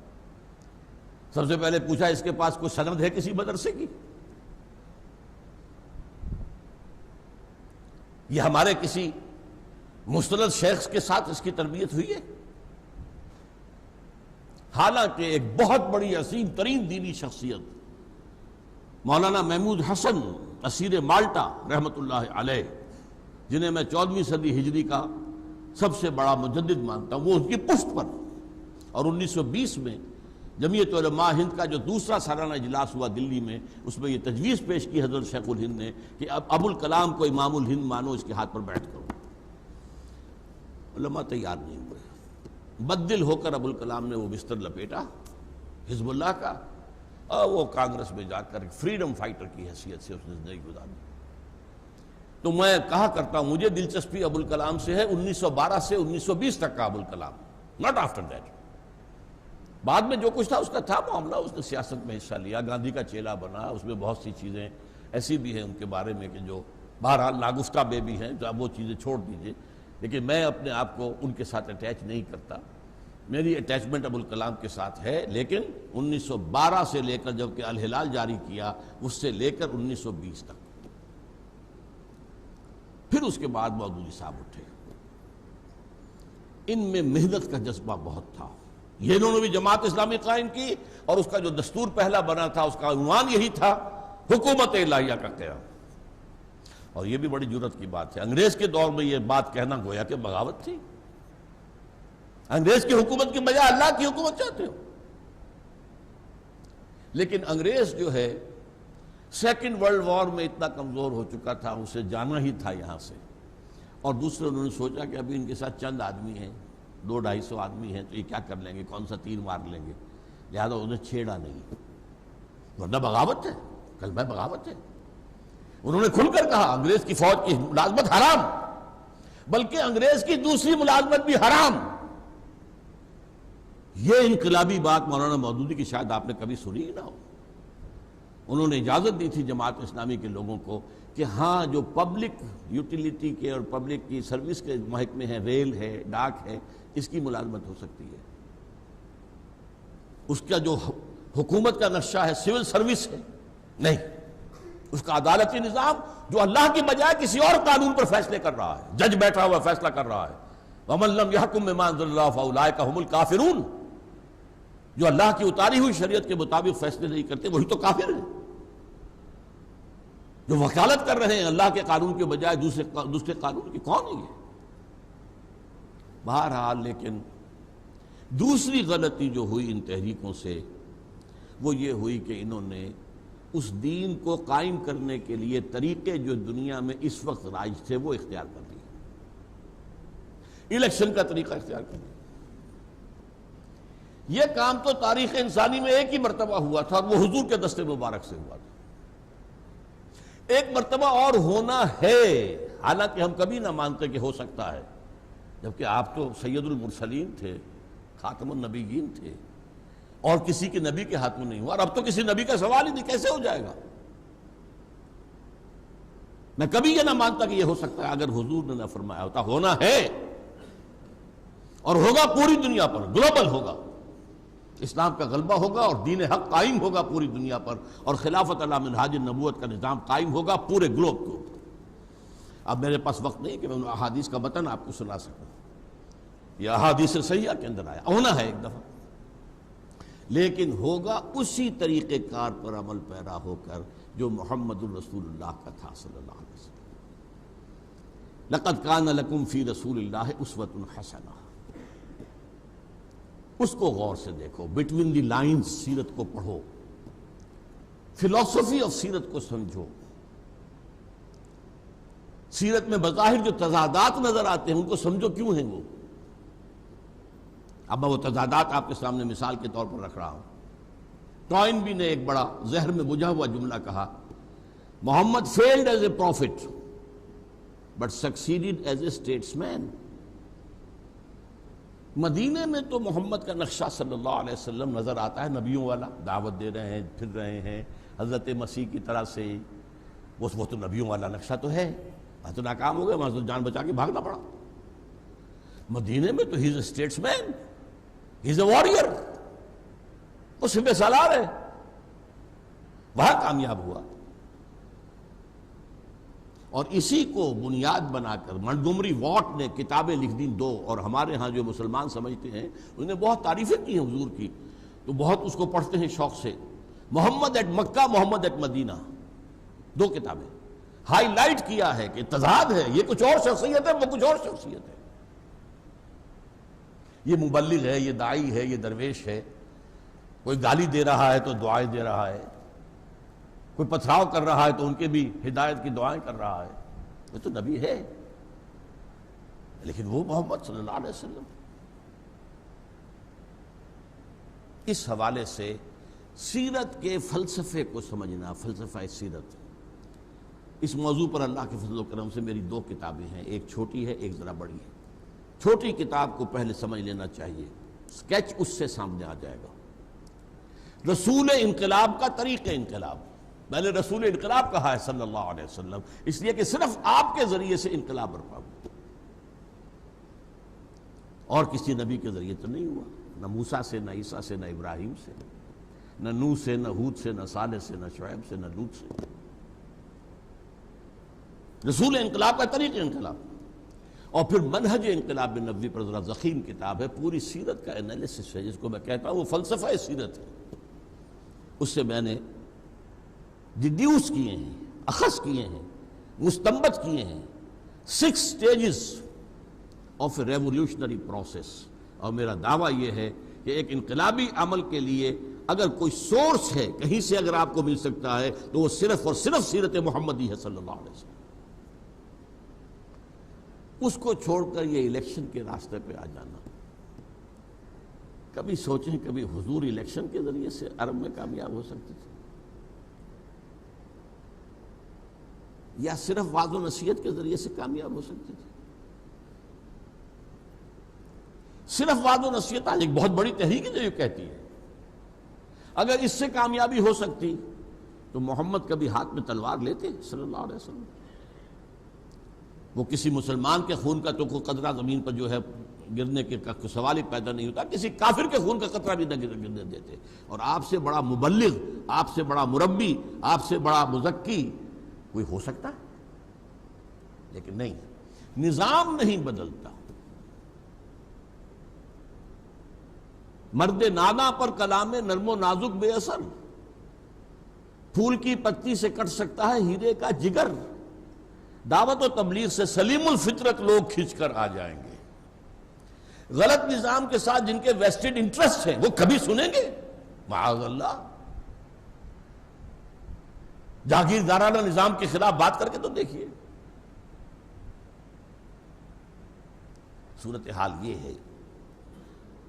سب سے پہلے پوچھا اس کے پاس کوئی سند ہے کسی مدرسے کی؟ یہ ہمارے کسی مستند شیخ کے ساتھ اس کی تربیت ہوئی ہے؟ حالانکہ ایک بہت بڑی عظیم ترین دینی شخصیت مولانا محمود حسن اسیر مالٹا رحمت اللہ علیہ، جنہیں میں 14ویں صدی ہجری کا سب سے بڑا مجدد مانتا ہوں، وہ ان کی پشت پر. اور 1920 میں جمعیت علماء ہند کا جو دوسرا سالانہ اجلاس ہوا دلی میں، اس میں یہ تجویز پیش کی حضرت شیخ الہند نے کہ اب ابو الکلام کو امام الہند مانو، اس کے ہاتھ پر بیعت کرو. علماء تیار نہیں ہوئے. بددل ہو کر ابو الکلام نے وہ بستر لپیٹا حزب اللہ کا، اور وہ کانگریس میں جا کر فریڈم فائٹر کی حیثیت سے اس نے زندگی گزاری. تو میں کہا کرتا ہوں مجھے دلچسپی ابو الکلام سے ہے 1912 سے 1920 تک کا Abul Kalam, not after that. بعد میں جو کچھ تھا اس کا تھا معاملہ، اس نے سیاست میں حصہ لیا، گاندھی کا چیلا بنا. اس میں بہت سی چیزیں ایسی بھی ہیں ان کے بارے میں کہ جو بہرحال ناگفتہ بے بھی ہیں، تو اب وہ چیزیں چھوڑ دیجئے. لیکن میں اپنے آپ کو ان کے ساتھ اٹیچ نہیں کرتا. میری اٹیچمنٹ ابو الکلام کے ساتھ ہے، لیکن 1912 سے لے کر جب کہ الہلال جاری کیا، اس سے لے کر 1920 تک. پھر اس کے بعد مودودی صاحب اٹھے. ان میں محنت کا جذبہ بہت تھا. یہ انہوں نے بھی جماعت اسلامی قائم کی، اور اس کا جو دستور پہلا بنا تھا اس کا عنوان یہی تھا، حکومت الہیہ کا قیام. اور یہ بھی بڑی جرأت کی بات ہے. انگریز کے دور میں یہ بات کہنا گویا کہ بغاوت تھی. انگریز کی حکومت کے بجائے اللہ کی حکومت چاہتے ہو. لیکن انگریز جو ہے سیکنڈ ورلڈ وار میں اتنا کمزور ہو چکا تھا، اسے جانا ہی تھا یہاں سے. اور دوسرے انہوں نے سوچا کہ ابھی ان کے ساتھ چند آدمی ہیں، 200-250 آدمی ہیں، تو یہ کیا کر لیں گے، کون سا تیر مار لیں گے. لہذا انہیں چھیڑا نہیں. ورنہ بغاوت ہے، کلمہ بغاوت ہے. انہوں نے کھل کر کہا انگریز کی فوج کی ملازمت حرام، بلکہ انگریز کی دوسری ملازمت بھی حرام. یہ انقلابی بات مولانا مودودی کی شاید آپ نے کبھی سنی ہی نہ ہو. انہوں نے اجازت دی تھی جماعت اسلامی کے لوگوں کو کہ ہاں جو پبلک یوٹیلیٹی کے اور پبلک کی سروس کے محکمے ہیں، ریل ہے، ڈاک ہے، اس کی ملازمت ہو سکتی ہے. اس کا جو حکومت کا نقشہ ہے سول سروس ہے نہیں. اس کا عدالتی نظام جو اللہ کی بجائے کسی اور قانون پر فیصلے کر رہا ہے، جج بیٹھا ہوا فیصلہ کر رہا ہے. وَمَن لَّمْ يَحْكُم بِمَا أَنزَلَ اللَّهُ فَأُولَٰئِكَ هُمُ الْكَافِرُونَ. جو اللہ کی اتاری ہوئی شریعت کے مطابق فیصلے نہیں کرتے وہی تو کافر ہیں. جو وکالت کر رہے ہیں اللہ کے قانون کے بجائے دوسرے قانون کی، کون ہے یہ؟ بہرحال لیکن دوسری غلطی جو ہوئی ان تحریکوں سے وہ یہ ہوئی کہ انہوں نے اس دین کو قائم کرنے کے لیے طریقے جو دنیا میں اس وقت رائج تھے وہ اختیار کر لیے. الیکشن کا طریقہ اختیار کر لیا. یہ کام تو تاریخ انسانی میں ایک ہی مرتبہ ہوا تھا، اور وہ حضور کے دست مبارک سے ہوا تھا. ایک مرتبہ اور ہونا ہے، حالانکہ ہم کبھی نہ مانتے کہ ہو سکتا ہے، جبکہ آپ تو سید المرسلین تھے، خاتم النبیین تھے، اور کسی کے نبی کے ہاتھ میں نہیں ہوا. اور اب تو کسی نبی کا سوال ہی نہیں، کیسے ہو جائے گا. میں کبھی یہ نہ مانتا کہ یہ ہو سکتا ہے اگر حضور نے نہ فرمایا ہوتا. ہونا ہے اور ہوگا پوری دنیا پر، گلوبل ہوگا. اسلام کا غلبہ ہوگا اور دین حق قائم ہوگا پوری دنیا پر، اور خلافت علی منہاج النبوت کا نظام قائم ہوگا پورے گلوب کو. اب میرے پاس وقت نہیں کہ میں ان احادیث کا متن آپ کو سنا سکوں. یہ احادیث صحیحہ کے اندر آیا. ہونا ہے ایک دفعہ، لیکن ہوگا اسی طریقہ کار پر عمل پیرا ہو کر جو محمد الرسول اللہ کا تھا صلی اللہ علیہ وسلم. لقد کان لکم فی رسول اللہ اسوۃ حسنہ. اس کو غور سے دیکھو، بٹوین دی لائنز سیرت کو پڑھو، فلسفی آف سیرت کو سمجھو. سیرت میں بظاہر جو تضادات نظر آتے ہیں ان کو سمجھو کیوں ہیں وہ. اب میں وہ تضادات آپ کے سامنے مثال کے طور پر رکھ رہا ہوں. ٹوائنبی نے ایک بڑا زہر میں بجھا ہوا جملہ کہا، Muhammad failed as a prophet but succeeded as a statesman. مدینے میں تو محمد کا نقشہ صلی اللہ علیہ وسلم نظر آتا ہے، نبیوں والا، دعوت دے رہے ہیں، پھر رہے ہیں حضرت مسیح کی طرح سے، وہ تو نبیوں والا نقشہ تو ہے، وہاں تو ناکام ہو گئے، وہاں تو جان بچا کے بھاگنا پڑا۔ مدینے میں تو ہی از a status main, he is a warrior, وہ سپہ سالار ہے، وہاں کامیاب ہوا۔ اور اسی کو بنیاد بنا کر منٹگومری واٹ نے کتابیں لکھ دیں دو، اور ہمارے ہاں جو مسلمان سمجھتے ہیں انہوں نے بہت تعریفیں کی ہیں حضور کی، تو بہت اس کو پڑھتے ہیں شوق سے، محمد at Mecca, Muhammad at Medina, دو کتابیں ہائی لائٹ کیا ہے کہ تضاد ہے، یہ کچھ اور شخصیت ہے، وہ کچھ اور شخصیت ہے، یہ مبلغ ہے، یہ داعی ہے، یہ درویش ہے، کوئی گالی دے رہا ہے تو دعائیں دے رہا ہے، کوئی پتھراؤ کر رہا ہے تو ان کے بھی ہدایت کی دعائیں کر رہا ہے، یہ تو نبی ہے، لیکن وہ محمد صلی اللہ علیہ وسلم۔ اس حوالے سے سیرت کے فلسفے کو سمجھنا، فلسفہ سیرت، اس موضوع پر اللہ کے فضل و کرم سے میری دو کتابیں ہیں، ایک چھوٹی ہے، ایک ذرا بڑی ہے۔ چھوٹی کتاب کو پہلے سمجھ لینا چاہیے، سکیچ اس سے سامنے آ جائے گا۔ رسول انقلاب کا طریق انقلاب، میں نے رسول انقلاب کہا ہے صلی اللہ علیہ وسلم اس لیے کہ صرف آپ کے ذریعے سے انقلاب برپا ہوا، اور کسی نبی کے ذریعے تو نہیں ہوا، نہ موسیٰ سے، نہ عیسیٰ سے، نہ ابراہیم سے، نہ نوح سے، نہ ہود سے، نہ صالح سے، نہ شعیب سے، نہ لوط سے۔ رسول انقلاب کا طریق انقلاب، اور پھر منہج انقلاب نبوی پر ذرا ضخیم کتاب ہے، پوری سیرت کا انالیسس ہے، جس کو میں کہتا ہوں وہ فلسفہ سیرت ہے۔ اس سے میں نے ڈیڈیوس کیے ہیں، اخذ کیے ہیں، مستنبط کیے ہیں 6 stages of a revolutionary process, اور میرا دعویٰ یہ ہے کہ ایک انقلابی عمل کے لیے اگر کوئی سورس ہے کہیں سے اگر آپ کو مل سکتا ہے تو وہ صرف اور صرف سیرت محمدی ہے صلی اللہ علیہ وسلم۔ اس کو چھوڑ کر یہ الیکشن کے راستے پہ آ جانا، کبھی سوچیں کبھی حضور الیکشن کے ذریعے سے عرب میں کامیاب ہو سکتے تھے، یا صرف وعظ و نصیحت کے ذریعے سے کامیاب ہو سکتے تھے؟ صرف وعظ و نصیحت آج ایک بہت بڑی تحریک ہے جو یہ کہتی ہے، اگر اس سے کامیابی ہو سکتی تو محمد کبھی ہاتھ میں تلوار لیتے صلی اللہ علیہ وسلم؟ وہ کسی مسلمان کے خون کا تو کوئی قطرہ زمین پر جو ہے گرنے کے سوال ہی پیدا نہیں ہوتا، کسی کافر کے خون کا قطرہ بھی نہ گرنے دیتے، اور آپ سے بڑا مبلغ، آپ سے بڑا مربی، آپ سے بڑا مزکی کوئی ہو سکتا ہے؟ لیکن نہیں، نظام نہیں بدلتا، مرد نادا پر کلام نرم و نازک بے اثر، پھول کی پتی سے کٹ سکتا ہے ہیرے کا جگر، دعوت و تبلیغ سے سلیم الفطرت لوگ کھنچ کر آ جائیں گے، غلط نظام کے ساتھ جن کے ویسٹڈ انٹرسٹ ہیں وہ کبھی سنیں گے؟ معاذ اللہ، جاگیردارانہ نظام کے خلاف بات کر کے تو دیکھیے۔ صورتحال یہ ہے،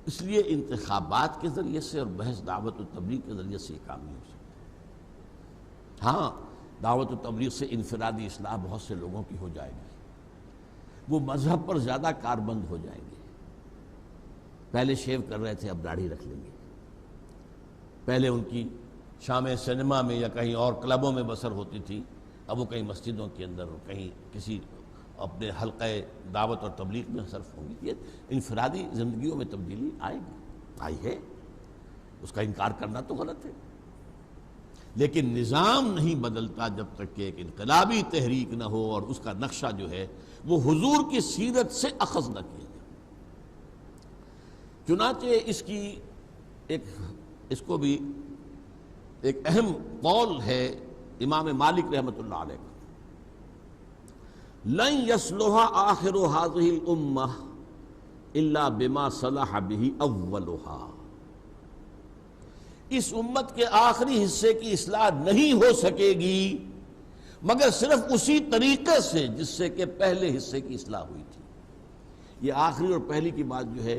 اس لیے انتخابات کے ذریعے سے اور بحث دعوت و تبلیغ کے ذریعے سے یہ کام نہیں ہو سکتا۔ ہاں، دعوت و تبلیغ سے انفرادی اصلاح بہت سے لوگوں کی ہو جائے گی، وہ مذہب پر زیادہ کاربند ہو جائیں گے، پہلے شیو کر رہے تھے اب داڑھی رکھ لیں گے، پہلے ان کی شام سینما میں یا کہیں اور کلبوں میں بسر ہوتی تھی، اب وہ کہیں مسجدوں کے اندر اور کہیں کسی اپنے حلقہ دعوت اور تبلیغ میں صرف ہوں گی۔ یہ انفرادی زندگیوں میں تبدیلی آئے گی، آئی ہے، اس کا انکار کرنا تو غلط ہے، لیکن نظام نہیں بدلتا جب تک کہ ایک انقلابی تحریک نہ ہو اور اس کا نقشہ جو ہے وہ حضور کی سیرت سے اخذ نہ کیا جائے۔ چنانچہ اس کو بھی ایک اہم قول ہے امام مالک رحمۃ اللہ علیہ کا، لن یصلح آخر هذه الامہ الا بما صلح به اولها، اس امت کے آخری حصے کی اصلاح نہیں ہو سکے گی مگر صرف اسی طریقے سے جس سے کہ پہلے حصے کی اصلاح ہوئی تھی۔ یہ آخری اور پہلی کی بات جو ہے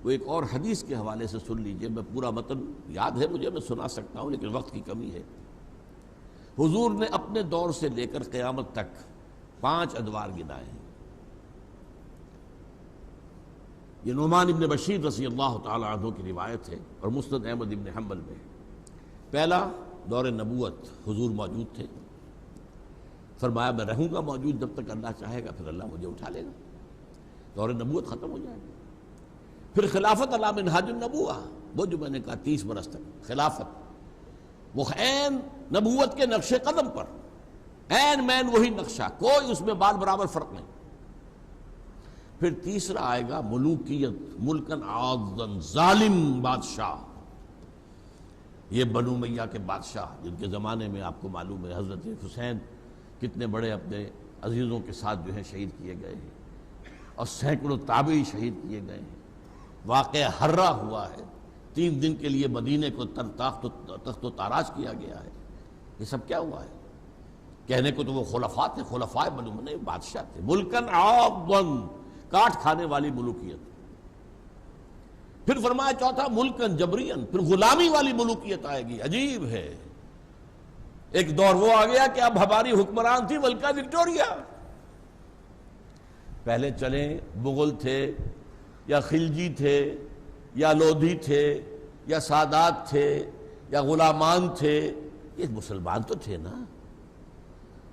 وہ ایک اور حدیث کے حوالے سے سن لیجئے، میں پورا متن یاد ہے مجھے، میں سنا سکتا ہوں لیکن وقت کی کمی ہے۔ حضور نے اپنے دور سے لے کر قیامت تک 5 ادوار گنائے ہیں۔ یہ نعمان ابن بشیر رضی اللہ تعالی عنہ کی روایت ہے اور مسند احمد ابن حنبل میں ہے۔ پہلا دور نبوت حضور موجود تھے، فرمایا میں رہوں گا موجود جب تک اللہ چاہے گا، پھر اللہ مجھے اٹھا لے گا، دور نبوت ختم ہو جائے گا۔ پھر خلافت علی منہاج النبوہ، وہ جو میں نے کہا 30 برس تک خلافت، وہ عین نبوت کے نقش قدم پر، عین مین وہی نقشہ، کوئی اس میں بال برابر فرق نہیں۔ پھر تیسرا آئے گا ملوکیت، ملکن عاضن، ظالم بادشاہ، یہ بنو امیہ کے بادشاہ جن کے زمانے میں آپ کو معلوم ہے حضرت حسین کتنے بڑے اپنے عزیزوں کے ساتھ جو ہے شہید کیے گئے ہیں، اور سینکڑوں تابعی شہید کیے گئے ہیں۔ واقعہ حرہ ہوا ہے، 3 دن کے لیے مدینے کو تخت و تاراج کیا گیا ہے۔ یہ سب کیا ہوا ہے؟ کہنے کو تو وہ خلفاء تھے، خلفاء بنو امیہ بادشاہ تھے، ملکن عاضن، کاٹ کھانے والی ملوکیت۔ پھر فرمایا چوتھا ملکن جبرین، پھر غلامی والی ملوکیت آئے گی۔ عجیب ہے، ایک دور وہ آ گیا کہ اب ہماری حکمران تھی ملکہ وکٹوریہ، پہلے چلیں مغل تھے یا خلجی تھے یا لودھی تھے یا سادات تھے یا غلامان تھے، یہ مسلمان تو تھے نا۔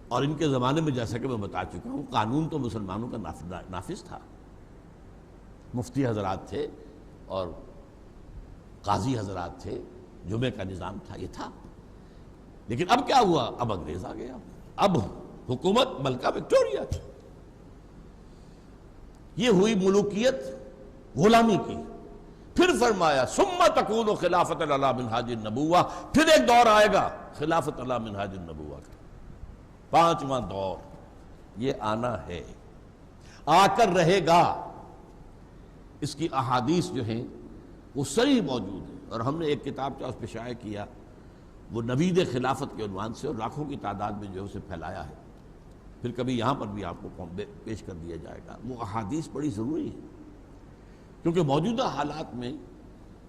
اور ان کے زمانے میں جیسا کہ میں بتا چکا ہوں قانون تو مسلمانوں کا نافذ تھا، مفتی حضرات تھے اور قاضی حضرات تھے، جمعے کا نظام تھا، یہ تھا۔ لیکن اب کیا ہوا؟ اب انگریز آ گیا، اب حکومت ملکہ وکٹوریہ تھی۔ یہ ہوئی ملوکیت غلامی کی۔ پھر فرمایا ثم تکون خلافت علی منہاج النبوہ، پھر ایک دور آئے گا خلافت علی منہاج النبوہ کا، 5واں دور یہ آنا ہے، آ کر رہے گا۔ اس کی احادیث جو ہیں وہ صحیح موجود ہیں، اور ہم نے ایک کتاب جو اس پہ شائع کیا وہ نوید خلافت کے عنوان سے، اور لاکھوں کی تعداد میں جو اسے پھیلایا ہے، پھر کبھی یہاں پر بھی آپ کو پیش کر دیا جائے گا۔ وہ احادیث بڑی ضروری ہے، کیونکہ موجودہ حالات میں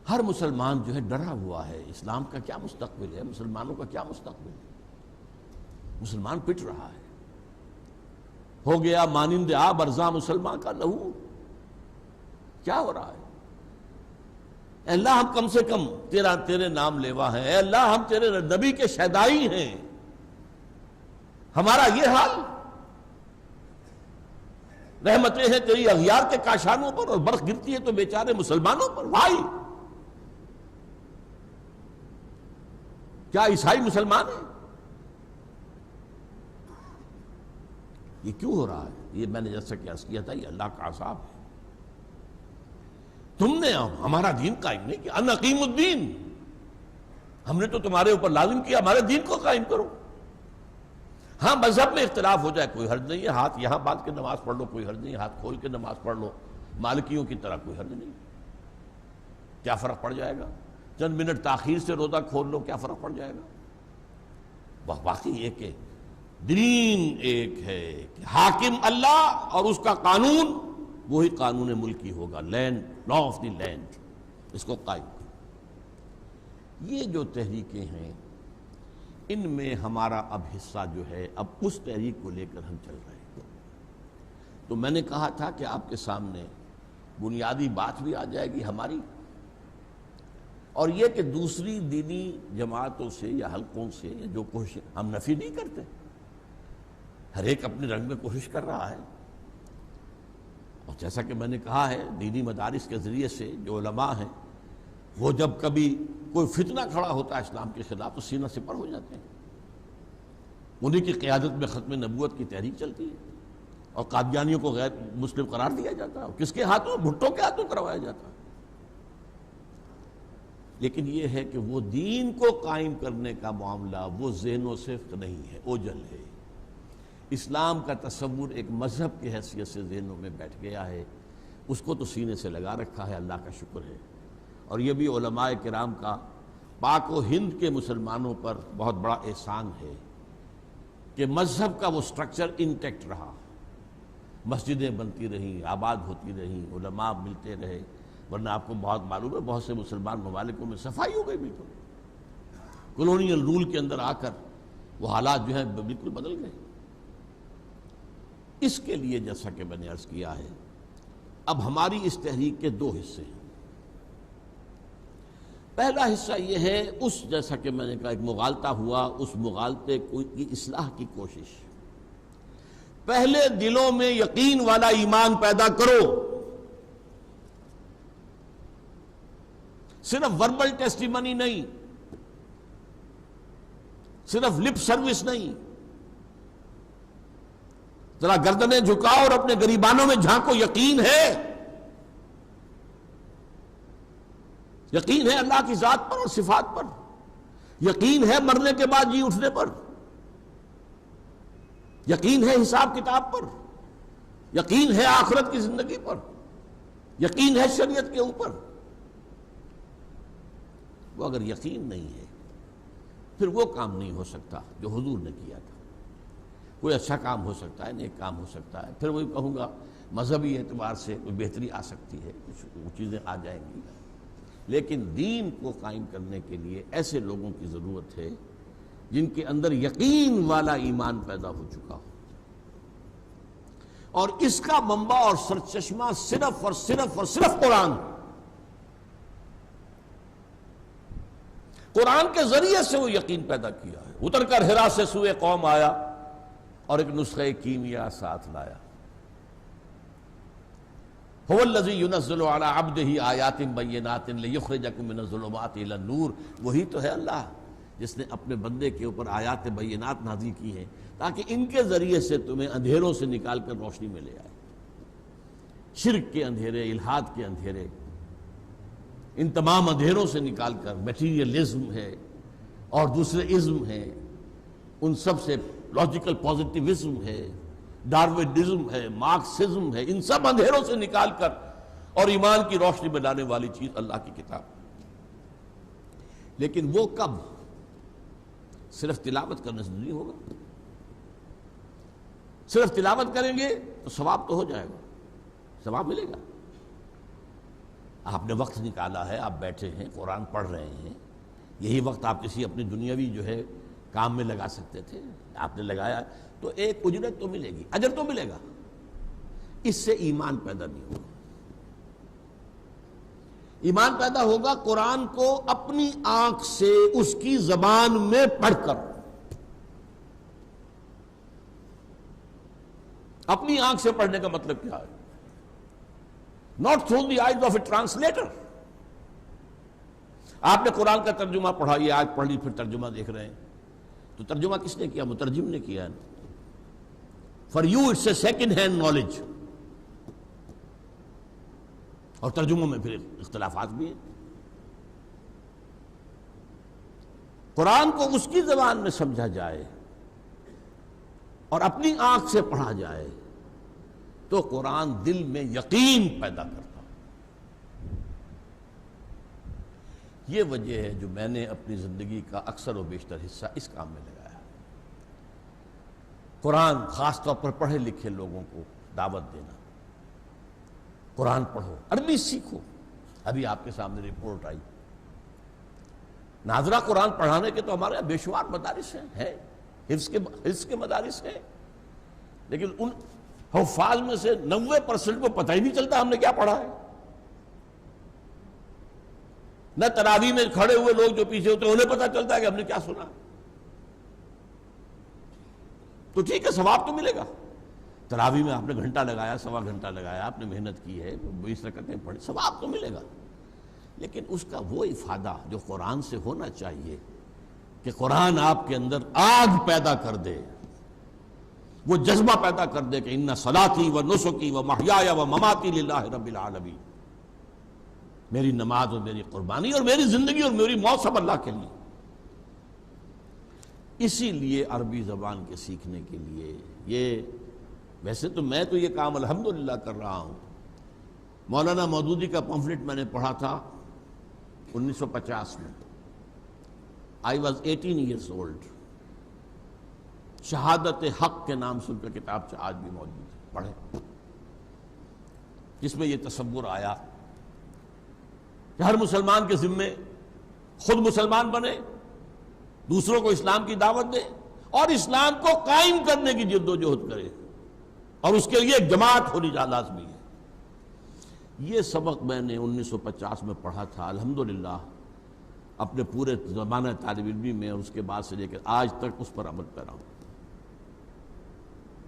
ہر مسلمان جو ہے ڈرا ہوا ہے، اسلام کا کیا مستقبل ہے، مسلمانوں کا کیا مستقبل ہے۔ مسلمان پٹ رہا ہے، ہو گیا مانند آب ارزاں مسلمان کا لہو۔ کیا ہو رہا ہے؟ اے اللہ ہم کم سے کم تیرے نام لیوا ہیں، اے اللہ ہم تیرے نبی کے شہدائی ہیں، ہمارا یہ حال؟ رحمتیں ہیں تیری اغیار کے کاشانوں پر، اور برف گرتی ہے تو بیچارے مسلمانوں پر۔ بھائی کیا عیسائی مسلمان ہیں؟ یہ کیوں ہو رہا ہے؟ یہ میں نے جیسا کہ عرض کیا تھا، یہ اللہ کا عذاب ہے۔ تم نے ہمارا دین قائم نہیں کیا، ان اقیم الدین، ہم نے تو تمہارے اوپر لازم کیا ہمارے دین کو قائم کرو۔ ہاں مذہب میں اختلاف ہو جائے کوئی حرج نہیں ہے، ہاتھ یہاں باندھ کے نماز پڑھ لو کوئی حرج نہیں، ہاتھ کھول کے نماز پڑھ لو مالکیوں کی طرح کوئی حرج نہیں، کیا فرق پڑ جائے گا؟ چند منٹ تاخیر سے روزہ کھول لو، کیا فرق پڑ جائے گا؟ باقی یہ کہ دین ایک ہے کہ حاکم اللہ، اور اس کا قانون وہی قانون ملکی ہوگا، land, law of the land, اس کو قائم کرو۔ یہ جو تحریکیں ہیں ان میں ہمارا اب حصہ جو ہے، اب اس تحریک کو لے کر ہم چل رہے ہیں۔ تو میں نے کہا تھا کہ آپ کے سامنے بنیادی بات بھی آ جائے گی ہماری، اور یہ کہ دوسری دینی جماعتوں سے یا حلقوں سے جو کوشش، ہم نفی نہیں کرتے، ہر ایک اپنے رنگ میں کوشش کر رہا ہے، اور جیسا کہ میں نے کہا ہے دینی مدارس کے ذریعے سے جو علماء ہیں وہ جب کبھی کوئی فتنہ کھڑا ہوتا ہے اسلام کے خلاف تو سینہ سپر ہو جاتے ہیں، انہی کی قیادت میں ختم نبوت کی تحریک چلتی ہے، اور قادیانیوں کو غیر مسلم قرار دیا جاتا ہے، اور کس کے ہاتھوں؟ بھٹو کے ہاتھوں کروایا جاتا ہے۔ لیکن یہ ہے کہ وہ دین کو قائم کرنے کا معاملہ وہ ذہن و صفت نہیں ہے، اوجل ہے۔ اسلام کا تصور ایک مذہب کی حیثیت سے ذہنوں میں بیٹھ گیا ہے، اس کو تو سینے سے لگا رکھا ہے، اللہ کا شکر ہے۔ اور یہ بھی علماء کرام کا پاک و ہند کے مسلمانوں پر بہت بڑا احسان ہے کہ مذہب کا وہ سٹرکچر انٹیکٹ رہا، مسجدیں بنتی رہیں، آباد ہوتی رہیں، علماء ملتے رہے، ورنہ آپ کو بہت معلوم ہے بہت سے مسلمان ممالکوں میں صفائی ہو گئی، بالکل کولونیل رول کے اندر آ کر وہ حالات جو ہیں بالکل بدل گئے۔ اس کے لیے جیسا کہ میں نے عرض کیا ہے اب ہماری اس تحریک کے دو حصے ہیں. پہلا حصہ یہ ہے اس جیسا کہ میں نے کہا ایک مغالطہ ہوا، اس مغالطے کی اصلاح کی کوشش. پہلے دلوں میں یقین والا ایمان پیدا کرو، صرف وربل ٹیسٹیمنی نہیں، صرف لپ سروس نہیں. ذرا گردنیں جھکاؤ اور اپنے گریبانوں میں جھانکو. یقین ہے، یقین ہے اللہ کی ذات پر اور صفات پر، یقین ہے مرنے کے بعد جی اٹھنے پر، یقین ہے حساب کتاب پر، یقین ہے آخرت کی زندگی پر، یقین ہے شریعت کے اوپر. وہ اگر یقین نہیں ہے پھر وہ کام نہیں ہو سکتا جو حضور نے کیا تھا. کوئی اچھا کام ہو سکتا ہے، نیک کام ہو سکتا ہے، پھر وہی کہوں گا مذہبی اعتبار سے کوئی بہتری آ سکتی ہے، کچھ چیزیں آ جائیں گی، لیکن دین کو قائم کرنے کے لیے ایسے لوگوں کی ضرورت ہے جن کے اندر یقین والا ایمان پیدا ہو چکا ہو. اور اس کا منبع اور سرچشمہ صرف اور صرف اور صرف قرآن. قرآن کے ذریعے سے وہ یقین پیدا کیا ہے. اتر کر حرا سے سوئے قوم آیا اور ایک نسخہ کیمیا ساتھ لایا. هو الذی ينزل علی عبدہ آیات بینات لیخرجکم من الظلمات الی النور. وہی تو ہے اللہ جس نے اپنے بندے کے اوپر آیات بینات نازل کی ہیں تاکہ ان کے ذریعے سے تمہیں اندھیروں سے نکال کر روشنی میں لے آئے. شرک کے اندھیرے، الحاد کے اندھیرے، ان تمام اندھیروں سے نکال کر میٹیریلزم ہے اور دوسرے ازم ہیں، ان سب سے لاجیکل پازیٹیوزم ہے، ڈاروینزم ہے، مارکسزم ہے، ان سب اندھیروں سے نکال کر اور ایمان کی روشنی میں لانے والی چیز اللہ کی کتاب. لیکن وہ کب؟ صرف تلاوت کرنے سے نہیں ہوگا. صرف تلاوت کریں گے تو ثواب تو ہو جائے گا، ثواب ملے گا. آپ نے وقت نکالا ہے، آپ بیٹھے ہیں قرآن پڑھ رہے ہیں، یہی وقت آپ کسی اپنی دنیاوی جو ہے کام میں لگا سکتے تھے، آپ نے لگایا تو ایک اجرت تو ملے گی، اجر تو ملے گا. اس سے ایمان پیدا نہیں ہوگا. ایمان پیدا ہوگا قرآن کو اپنی آنکھ سے اس کی زبان میں پڑھ کر. اپنی آنکھ سے پڑھنے کا مطلب کیا ہے؟ not through the eyes of a translator. آپ نے قرآن کا ترجمہ پڑھا، یہ آج پڑھ لی پھر ترجمہ دیکھ رہے ہیں، تو ترجمہ کس نے کیا؟ مترجم نے کیا. For you it's a second hand knowledge. اور ترجموں میں پھر اختلافات بھی ہیں. قرآن کو اس کی زبان میں سمجھا جائے اور اپنی آنکھ سے پڑھا جائے تو قرآن دل میں یقین پیدا کرتا. یہ وجہ ہے جو میں نے اپنی زندگی کا اکثر و بیشتر حصہ اس کام میں لگایا. قرآن خاص طور پر پڑھے لکھے لوگوں کو دعوت دینا، قرآن پڑھو، عربی سیکھو. ابھی آپ کے سامنے رپورٹ آئی، ناظرہ قرآن پڑھانے کے تو ہمارے بے شمار مدارس ہیں، حفظ کے مدارس ہیں، لیکن ان حفاظ میں سے 90% کو پتہ ہی نہیں چلتا ہم نے کیا پڑھا ہے. نہ تراویح میں کھڑے ہوئے لوگ جو پیچھے ہوتے ہیں انہیں پتہ چلتا ہے کہ ہم نے کیا سنا. تو ٹھیک ہے، ثواب تو ملے گا. تراویح میں آپ نے گھنٹہ لگایا، سوا گھنٹہ لگایا، آپ نے محنت کی ہے، 20 رکعتیں پڑھی، ثواب تو ملے گا. لیکن اس کا وہ افادہ جو قرآن سے ہونا چاہیے کہ قرآن آپ کے اندر آگ پیدا کر دے، وہ جذبہ پیدا کر دے کہ ان صلاتی و نسکی و محیای و مماتی للہ رب العالمین، میری نماز اور میری قربانی اور میری زندگی اور میری موت سب اللہ کے لیے. اسی لیے عربی زبان کے سیکھنے کے لیے یہ، ویسے تو میں تو یہ کام الحمدللہ کر رہا ہوں. مولانا مودودی کا پمفلٹ میں نے پڑھا تھا 1950 میں. I was 18 years old. شہادت حق کے نام سے ان کا کتاب سے آج بھی موجود ہے، پڑھیں. جس میں یہ تصور آیا کہ ہر مسلمان کے ذمے خود مسلمان بنے، دوسروں کو اسلام کی دعوت دے اور اسلام کو قائم کرنے کی جد و جہد کرے، اور اس کے لیے ایک جماعت ہونی لازمی ہے. یہ سبق میں نے 1950 میں پڑھا تھا، الحمدللہ اپنے پورے زمانہ طالب علمی میں، اور اس کے بعد سے لے کر آج تک اس پر عمل پیرا ہوں۔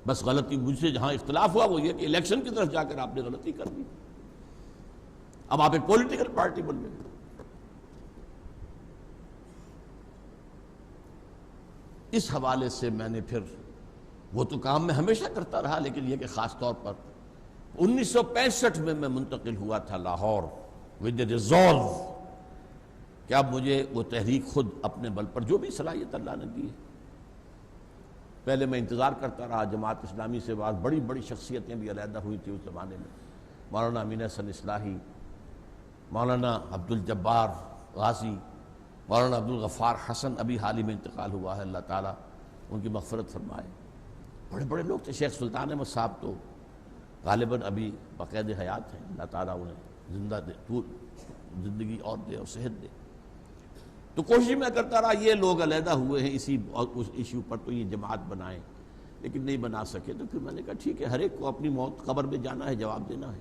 بس غلطی مجھ سے جہاں اختلاف ہوا وہ یہ کہ الیکشن کی طرف جا کر آپ نے غلطی کر دی، اب آپ ایک پولیٹیکل پارٹی بن گئے۔ اس حوالے سے میں نے پھر وہ تو کام میں ہمیشہ کرتا رہا، لیکن یہ کہ خاص طور پر 1965 میں منتقل ہوا تھا لاہور ود اے ریزولو کہ اب مجھے وہ تحریک خود اپنے بل پر، جو بھی صلاحیت اللہ نے دی ہے۔ پہلے میں انتظار کرتا رہا، جماعت اسلامی سے بعد بڑی بڑی شخصیتیں بھی علیحدہ ہوئی تھی اس زمانے میں، مولانا امین حسن اصلاحی، مولانا عبد الجبار غازی، مولانا عبد الغفار حسن، ابھی حال ہی میں انتقال ہوا ہے، اللہ تعالیٰ ان کی مغفرت فرمائے۔ بڑے بڑے لوگ تھے، شیخ سلطان احمد صاحب تو غالباً ابھی باقید حیات ہیں، اللہ تعالیٰ انہیں زندہ دے، زندگی اور دے اور صحت دے۔ تو کوشش میں کرتا رہا، یہ لوگ علیحدہ ہوئے ہیں اسی اس ایشو پر، تو یہ جماعت بنائیں، لیکن نہیں بنا سکے۔ تو پھر میں نے کہا ٹھیک ہے، ہر ایک کو اپنی موت قبر میں جانا ہے، جواب دینا ہے۔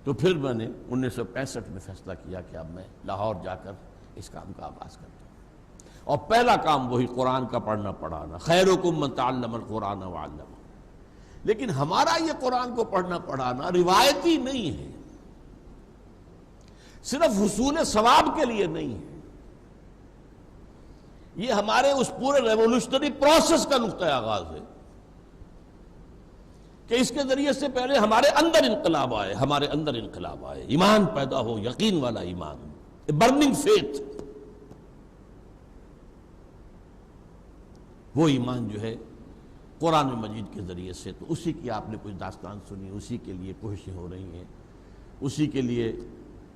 تو پھر میں نے 1965 میں فیصلہ کیا کہ اب میں لاہور جا کر اس کام کا آغاز کرتا ہوں، اور پہلا کام وہی قرآن کا پڑھنا پڑھانا، خیرکم من تعلم القرآن وعلمہ۔ لیکن ہمارا یہ قرآن کو پڑھنا پڑھانا روایتی نہیں ہے، صرف حصول ثواب کے لیے نہیں ہے، یہ ہمارے اس پورے ریولوشنری پروسیس کا نقطہ آغاز ہے کہ اس کے ذریعے سے پہلے ہمارے اندر انقلاب آئے، ہمارے اندر انقلاب آئے، ایمان پیدا ہو، یقین والا ایمان، برننگ فیتھ۔ وہ ایمان جو ہے قرآن مجید کے ذریعے سے، تو اسی کی آپ نے کچھ داستان سنی، اسی کے لیے کوششیں ہو رہی ہیں، اسی کے لیے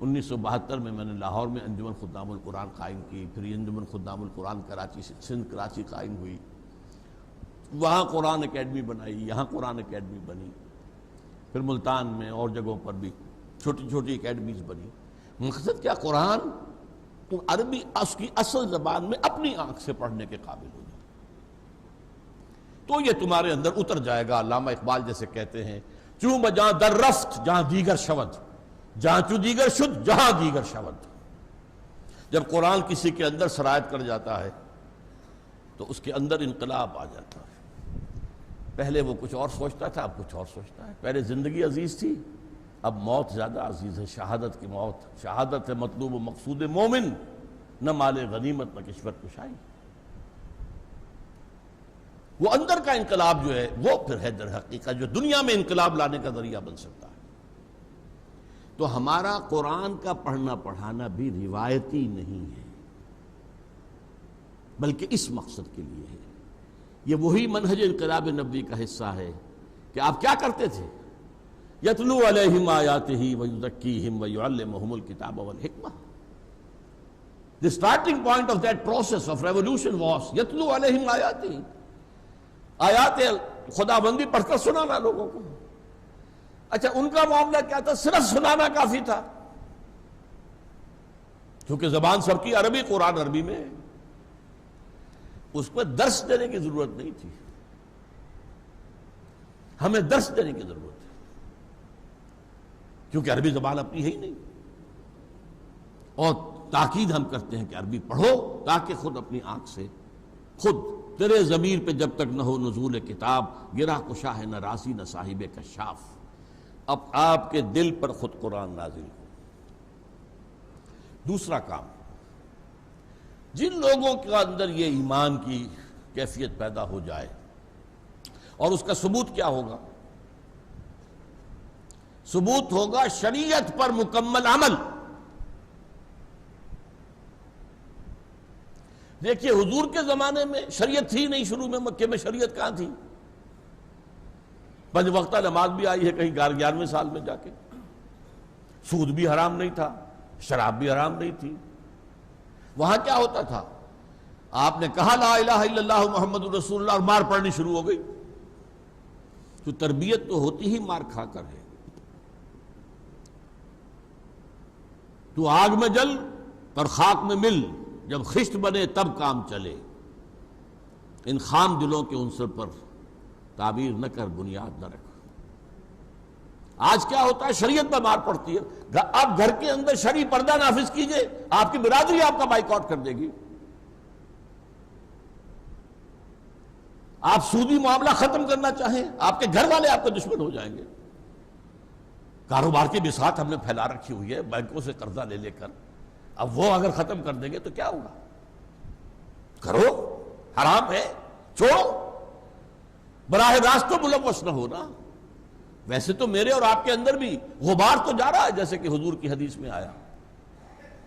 1972 میں نے لاہور میں انجمن خدام القرآن قائم کی، پھر انجمن خدام القرآن کراچی سے سندھ کراچی قائم ہوئی، وہاں قرآن اکیڈمی بنائی، یہاں قرآن اکیڈمی بنی، پھر ملتان میں اور جگہوں پر بھی چھوٹی چھوٹی اکیڈمیز بنی۔ مقصد کیا؟ قرآن عربی اس کی اصل زبان میں اپنی آنکھ سے پڑھنے کے قابل ہو جائے، تو یہ تمہارے اندر اتر جائے گا۔ علامہ اقبال جیسے کہتے ہیں، چوں بجاں در رفت جہاں دیگر شود، جہاں چو دیگر شد جہاں دیگر شود۔ جب قرآن کسی کے اندر سرایت کر جاتا ہے تو اس کے اندر انقلاب آ جاتا ہے۔ پہلے وہ کچھ اور سوچتا تھا، اب کچھ اور سوچتا ہے۔ پہلے زندگی عزیز تھی، اب موت زیادہ عزیز ہے، شہادت کی موت۔ شہادت ہے مطلوب و مقصود مومن، نہ مال غنیمت نہ کشور کشائی۔ وہ اندر کا انقلاب جو ہے وہ پھر ہے در حقیقت جو دنیا میں انقلاب لانے کا ذریعہ بن سکتا ہے۔ تو ہمارا قرآن کا پڑھنا پڑھانا بھی روایتی نہیں ہے، بلکہ اس مقصد کے لیے ہے۔ یہ وہی منہج انقلاب نبوی کا حصہ ہے کہ آپ کیا کرتے تھے؟ یتلو علیہم آیاتہ ویزکیہم ویعلمہم الکتاب والحکمہ۔ The starting point of that process of revolution was یتلو علیہم آیاتہ، آیات خدا بندی پڑھ کر سنانا لوگوں کو۔ اچھا، ان کا معاملہ کیا تھا؟ صرف سنانا کافی تھا، کیونکہ زبان سب کی عربی، قرآن عربی میں، اس پر درس دینے کی ضرورت نہیں تھی۔ ہمیں درس دینے کی ضرورت ہے، کیونکہ عربی زبان اپنی ہے ہی نہیں، اور تاکید ہم کرتے ہیں کہ عربی پڑھو تاکہ خود اپنی آنکھ سے، خود تیرے ضمیر پہ جب تک نہ ہو نزول کتاب، گرہ کشا ہے نہ راضی نہ صاحب کشاف، اب آپ کے دل پر خود قرآن نازل ہو۔ دوسرا کام، جن لوگوں کے اندر یہ ایمان کی کیفیت پیدا ہو جائے، اور اس کا ثبوت کیا ہوگا؟ ثبوت ہوگا شریعت پر مکمل عمل۔ دیکھیے، حضور کے زمانے میں شریعت تھی نہیں، شروع میں مکے میں شریعت کہاں تھی؟ 5 وقتہ نماز بھی آئی ہے کہیں 11ویں سال میں جا کے، سود بھی حرام نہیں تھا، شراب بھی حرام نہیں تھی۔ وہاں کیا ہوتا تھا؟ آپ نے کہا لا الہ الا اللہ محمد رسول اللہ، اور مار پڑنی شروع ہو گئی۔ تو تربیت تو ہوتی ہی مار کھا کر ہے۔ تو آگ میں جل پر خاک میں مل، جب خشت بنے تب کام چلے، ان خام دلوں کے عنصر پر تعبیر نہ کر، بنیاد نہ رکھ۔ آج کیا ہوتا ہے، شریعت پر مار پڑتی ہے. آپ گھر کے اندر شرعی پردہ نافذ کیجئے، آپ کی برادری آپ کا بائیکاٹ کر دے گی. آپ سودی معاملہ ختم کرنا چاہیں، آپ کے گھر والے آپ کے دشمن ہو جائیں گے. کاروبار کی بساط ہم نے پھیلا رکھی ہوئی ہے بینکوں سے قرضہ لے لے کر، اب وہ اگر ختم کر دیں گے تو کیا ہوگا؟ کرو، حرام ہے، چھوڑو، براہ راست تو ملوث نہ ہونا. ویسے تو میرے اور آپ کے اندر بھی غبار تو جا رہا ہے، جیسے کہ حضور کی حدیث میں آیا،